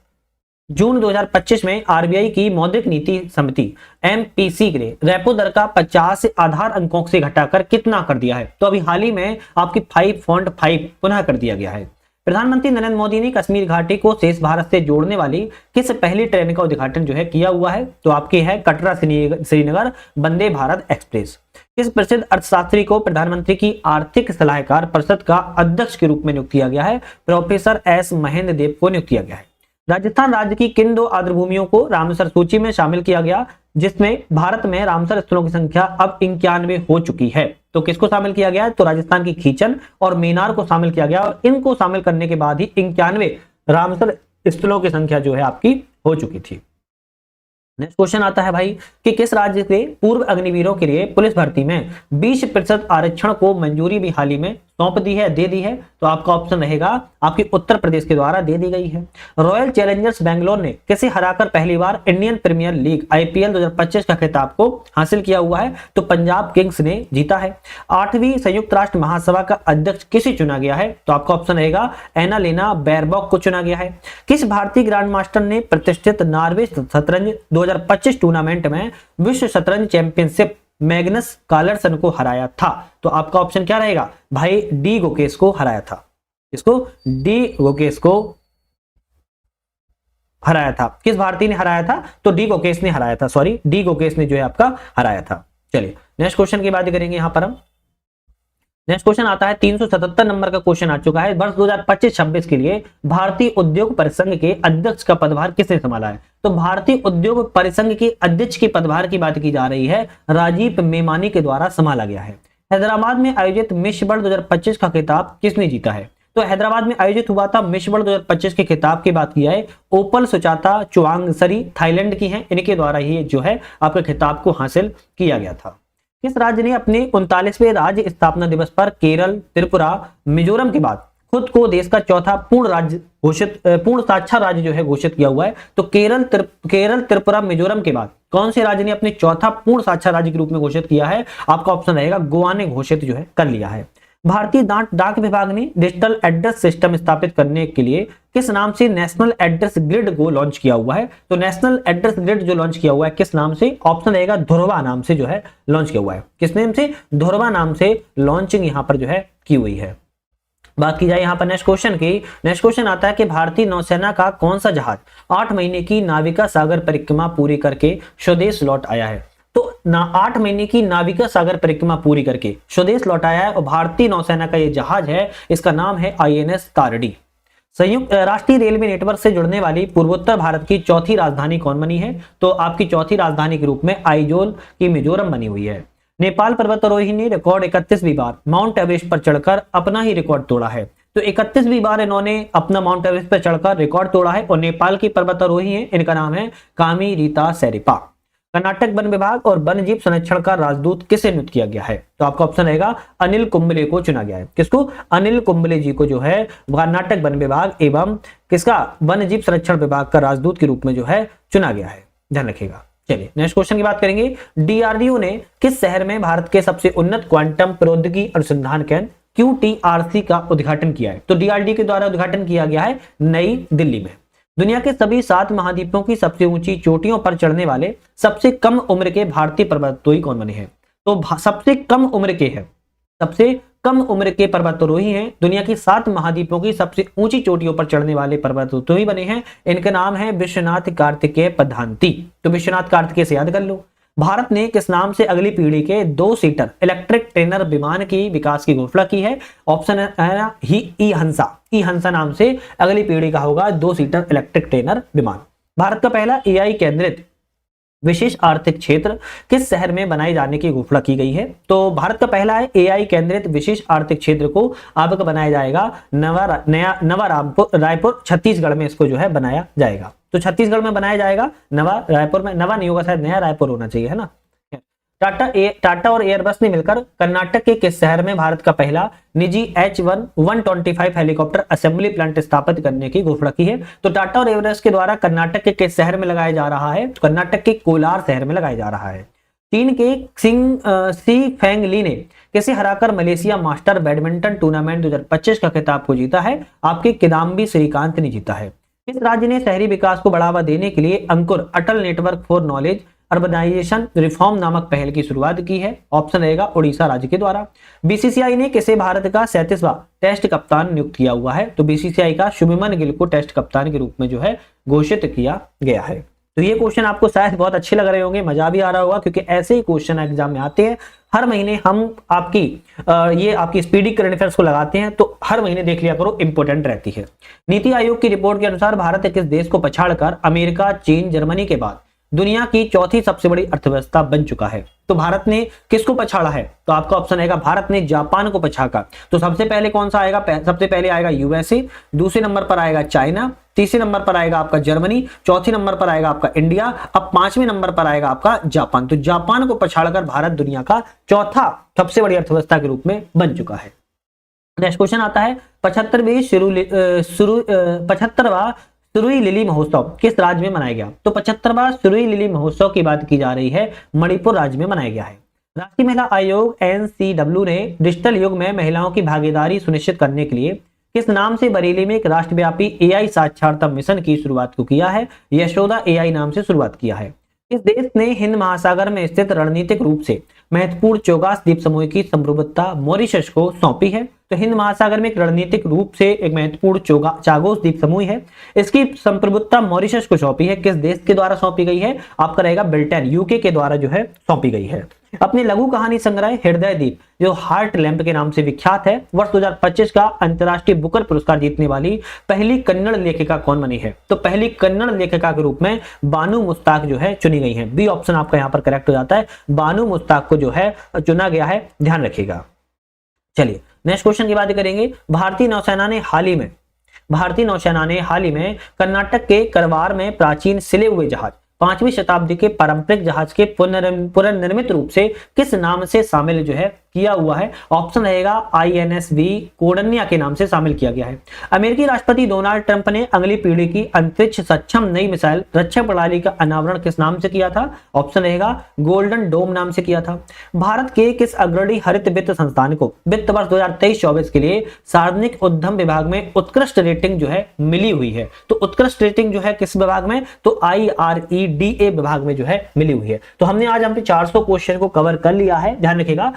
जून 2025 में RBI की मौद्रिक नीति समिति MPC ने रेपो दर का 50 आधार अंकों से घटाकर कितना कर दिया है? तो अभी हाल ही में आपकी 5.5 पुनः कर दिया गया है। प्रधानमंत्री नरेंद्र मोदी ने कश्मीर घाटी को शेष भारत से जोड़ने वाली किस पहली ट्रेन का उद्घाटन जो है किया हुआ है? तो आपकी है कटरा श्रीनगर वंदे भारत एक्सप्रेस। किस प्रसिद्ध अर्थशास्त्री को प्रधानमंत्री की आर्थिक सलाहकार परिषद का अध्यक्ष के रूप में नियुक्त किया गया है? प्रोफेसर S महेंद्र देव को नियुक्त किया गया है। राजस्थान राज्य की किन 2 आर्द्रभूमियों को रामसर सूची में शामिल किया गया, जिसमें भारत में रामसर स्थलों की संख्या अब 91 हो चुकी है? तो किसको शामिल किया गया है? तो राजस्थान की खींचन और मीनार को शामिल किया गया, और इनको शामिल करने के बाद ही 91 रामसर स्थलों की संख्या जो है आपकी हो चुकी थी। नेक्स्ट क्वेश्चन आता है भाई कि किस राज्य के पूर्व अग्निवीरों के लिए पुलिस भर्ती में 20% आरक्षण को मंजूरी भी हाल ही में सौंप दी है, दे दी है? तो आपका ऑप्शन रहेगा आपके उत्तर प्रदेश के द्वारा दे दी गई है। रॉयल चैलेंजर्स बेंगलोर ने किसे हराकर पहली बार इंडियन प्रीमियर लीग IPL 2025 का खिताब को हासिल किया हुआ है? तो पंजाब किंग्स ने जीता है। 8वीं संयुक्त राष्ट्र महासभा का अध्यक्ष किसे चुना गया है? तो आपका ऑप्शन रहेगा एनालेना बैरबॉक को चुना गया है। किस भारतीय ग्रैंड मास्टर ने प्रतिष्ठित नॉर्वे शतरंज 2025 टूर्नामेंट में विश्व शतरंज चैंपियनशिप मैग्नस कार्लसन को हराया था? तो आपका ऑप्शन क्या रहेगा भाई? डी गोकेस को हराया था। इसको डी गोकेस को हराया था? किस भारतीय ने हराया था? तो डी गोकेश ने हराया था, सॉरी डी गोकेश ने जो है आपका हराया था। चलिए नेक्स्ट क्वेश्चन की बात करेंगे यहां पर हम। नेक्स्ट क्वेश्चन आता है 377 नंबर का क्वेश्चन आ चुका है। वर्ष 2025-26 के लिए भारतीय उद्योग परिसंघ के अध्यक्ष का पदभार किसने संभाला है? तो भारतीय उद्योग परिसंघ के अध्यक्ष के पदभार की बात की जा रही है, राजीव मेमानी के द्वारा संभाला गया है। हैदराबाद में आयोजित मिस वर्ल्ड 2025 का खिताब किसने जीता है? तो हैदराबाद में आयोजित हुआ था मिस वर्ल्ड 2025 के खिताब की बात की जाए, ओपल सुचाता चुआंगसरी थाईलैंड की हैं, इनके द्वारा ये जो है आपके खिताब को हासिल किया गया था। किस राज्य ने अपने 39वें राज्य स्थापना दिवस पर केरल, त्रिपुरा, मिजोरम के बाद खुद को देश का चौथा पूर्ण साक्षर राज्य जो है घोषित किया हुआ है? तो केरल, त्रिपुरा, मिजोरम के बाद कौन से राज्य ने अपने चौथा पूर्ण साक्षर राज्य के रूप में घोषित किया है? आपका ऑप्शन रहेगा गोवा ने घोषित जो है कर लिया है। भारतीय डाक विभाग ने डिजिटल एड्रेस सिस्टम स्थापित करने के लिए किस नाम से नेशनल एड्रेस ग्रिड को लॉन्च किया हुआ है? तो नेशनल एड्रेस ग्रिड जो लॉन्च किया हुआ है किस नाम से? ऑप्शन रहेगा धुरवा नाम से जो है लॉन्च किया हुआ है। किस नाम से? धुरवा नाम से लॉन्चिंग यहां पर जो है की हुई है। बात की जाए यहां पर नेक्स्ट क्वेश्चन की। नेक्स्ट क्वेश्चन आता है कि भारतीय नौसेना का कौन सा जहाज 8 महीने की नाविका सागर परिक्रमा पूरी करके स्वदेश लौट आया है? तो 8 महीने की नाविका सागर परिक्रमा पूरी करके स्वदेश लौट आया है और भारतीय नौसेना का यह जहाज है, इसका नाम है INS तारडी। संयुक्त राष्ट्रीय रेलवे नेटवर्क से जुड़ने वाली पूर्वोत्तर भारत की चौथी राजधानी कौन बनी है? तो आपकी चौथी राजधानी के रूप में आइजोल की मिजोरम बनी हुई है। नेपाल पर्वतारोही ने रिकॉर्ड 31वीं बार माउंट एवरेस्ट पर चढ़कर अपना ही रिकॉर्ड तोड़ा है। तो 31वीं बार इन्होंने अपना माउंट एवरेस्ट पर चढ़कर रिकॉर्ड तोड़ा है और नेपाल की पर्वतारोही है, इनका नाम है कामी रीता शेरिपा। कर्नाटक वन विभाग और वन्य जीव संरक्षण का राजदूत किसे नियुक्त किया गया है? तो आपका ऑप्शन रहेगा अनिल कुंबले को चुना गया है। किसको? अनिल कुंबले जी को जो है कर्नाटक वन विभाग एवं किसका वन्य जीव संरक्षण विभाग का राजदूत के रूप में जो है चुना गया है, ध्यान रखिएगा। चलिए नेक्स्ट क्वेश्चन की बात करेंगे। DRDO ने किस शहर में भारत के सबसे उन्नत क्वांटम प्रौद्योगिकी अनुसंधान केंद्र QTRC का उद्घाटन किया है? तो DRDO के द्वारा उद्घाटन किया गया है नई दिल्ली में। दुनिया के सभी 7 महाद्वीपों की सबसे ऊंची चोटियों पर चढ़ने वाले सबसे कम उम्र के भारतीय पर्वतारोही कौन बने हैं? तो सबसे कम उम्र के पर्वतारोही हैं, दुनिया की 7 महाद्वीपों की सबसे ऊंची चोटियों पर चढ़ने वाले पर्वतारोही बने हैं। इनका नाम है विश्वनाथ कार्तिकेय पद्धांती। तो विश्वनाथ कार्तिकेय से याद कर लो। भारत ने किस नाम से अगली पीढ़ी के 2 सीटर इलेक्ट्रिक ट्रेनर विमान की विकास की घोषणा की है? ऑप्शन है ई हंसा नाम से अगली पीढ़ी का होगा 2 सीटर इलेक्ट्रिक ट्रेनर विमान। भारत का पहला AI केंद्रित विशेष आर्थिक क्षेत्र किस शहर में बनाए जाने की घोषणा की गई है? तो भारत का पहला है AI केंद्रित विशेष आर्थिक क्षेत्र को आपका बनाया जाएगा रायपुर छत्तीसगढ़ में इसको जो है बनाया जाएगा। तो छत्तीसगढ़ में बनाया जाएगा, नवा रायपुर में, नवा नहीं होगा शायद, नया रायपुर होना चाहिए, है ना। टाटा और एयरबस ने मिलकर कर्नाटक के किस शहर में भारत का पहला निजी H125 हेलीकॉप्टर असेंबली प्लांट स्थापित करने की घोषणा की है? तो टाटा और एयरबस के द्वारा कर्नाटक के किस शहर में लगाया जा रहा है? कर्नाटक के कोलार शहर में लगाया जा रहा है। चीन के सी फेंग ली ने किसे हराकर मलेशिया मास्टर बैडमिंटन टूर्नामेंट 2025 का खिताब को जीता है? आपके किदाम्बी श्रीकांत ने जीता है। इस राज्य ने शहरी विकास को बढ़ावा देने के लिए Ankur Atal Network for Knowledge Urbanisation Reform नामक पहल की शुरुआत की है? ऑप्शन रहेगा उड़ीसा राज्य के द्वारा। BCCI ने किसे भारत का 37वां टेस्ट कप्तान नियुक्त किया हुआ है? तो BCCI का शुभमन गिल को टेस्ट कप्तान के रूप में जो है घोषित किया गया है। तो ये क्वेश्चन आपको शायद बहुत अच्छे लग रहे होंगे, मजा भी आ रहा होगा, क्योंकि ऐसे ही क्वेश्चन एग्जाम में आते हैं। हर महीने हम आपकी स्पीडी करंट अफेयर्स को लगाते हैं, तो हर महीने देख लिया करो, इंपॉर्टेंट रहती है। नीति आयोग की रिपोर्ट के अनुसार भारत किस देश को पछाड़कर अमेरिका, चीन, जर्मनी के बाद दुनिया की चौथी सबसे बड़ी अर्थव्यवस्था बन चुका है? तो भारत ने किसको पछाड़ा है? तो आपका ऑप्शन आएगा भारत ने जापान को पछाड़ा। तो सबसे पहले कौन सा आएगा? सबसे पहले आएगा USA, दूसरे नंबर पर आएगा चाइना, तीसरे नंबर पर आएगा आपका जर्मनी, चौथे नंबर पर आएगा आपका इंडिया, अब 5वें नंबर पर आएगा आपका जापान। तो जापान को पछाड़कर भारत दुनिया का चौथा सबसे बड़ी अर्थव्यवस्था के रूप में बन चुका है। नेक्स्ट क्वेश्चन आता है 75वां सुरुई लिली महोत्सव किस राज्य में मनाया गया? तो 75वां सुरुई लिली महोत्सव की बात की जा रही है, मणिपुर राज्य में मनाया गया है। राष्ट्रीय महिला आयोग NCW ने डिजिटल युग में महिलाओं की भागीदारी सुनिश्चित करने के लिए किस नाम से बरेली में एक राष्ट्रव्यापी AI साक्षरता मिशन की शुरुआत को किया है? यशोदा AI नाम से शुरुआत किया है। इस देश ने हिंद महासागर में स्थित रणनीतिक रूप से महत्वपूर्ण चौगास द्वीप समूह की संप्रभुता मॉरिशस को सौंपी है? तो हिंद महासागर में एक रणनीतिक रूप से एक महत्वपूर्ण चागोस द्वीप समूह है। इसकी संप्रभुता मॉरिशस को सौंपी है। किस देश के द्वारा सौंपी गई है? आपका रहेगा ब्रिटेन, यूके के द्वारा जो है सौंपी गई है। अपनी लघु कहानी संग्रह हृदय द्वीप जो हार्ट लैंप के नाम से विख्यात है, वर्ष 2025 का अंतर्राष्ट्रीय बुकर पुरस्कार जीतने वाली पहली कन्नड़ लेखिका कौन बनी है? तो पहली कन्नड़ लेखिका के रूप में बानू मुस्ताक जो है चुनी गई है। बी ऑप्शन आपका यहाँ पर करेक्ट हो जाता है, बानू मुस्ताक को जो है चुना गया है, ध्यान रखिएगा। चलिए नेक्स्ट क्वेश्चन की बात करेंगे। भारतीय नौसेना ने हाल ही में कर्नाटक के करवार में प्राचीन सिले हुए जहाज 5वीं शताब्दी के पारंपरिक जहाज के पुनर्निर्मित रूप से किस नाम से शामिल जो है किया हुआ है? ऑप्शन रहेगा INSV कोडन्या के नाम से शामिल किया गया है। अमेरिकी राष्ट्रपति डोनाल्ड ट्रंप ने अगली पीढ़ी की अंतरिक्ष सक्षम नई मिसाइल रक्षा प्रणाली का अनावरण किस नाम से किया था? ऑप्शन रहेगा गोल्डन डोम नाम से किया था। भारत के किस अग्रणी हरित वित्त संस्थान को वित्त वर्ष 2023-24 के लिए सार्वजनिक उद्यम विभाग में उत्कृष्ट रेटिंग जो है मिली हुई है? तो उत्कृष्ट रेटिंग जो है किस विभाग में? तो IREDA विभाग में जो है मिली हुई है। तो हमने आज यहाँ पे 400 क्वेश्चन को कवर कर लिया है, ध्यान रखिएगा।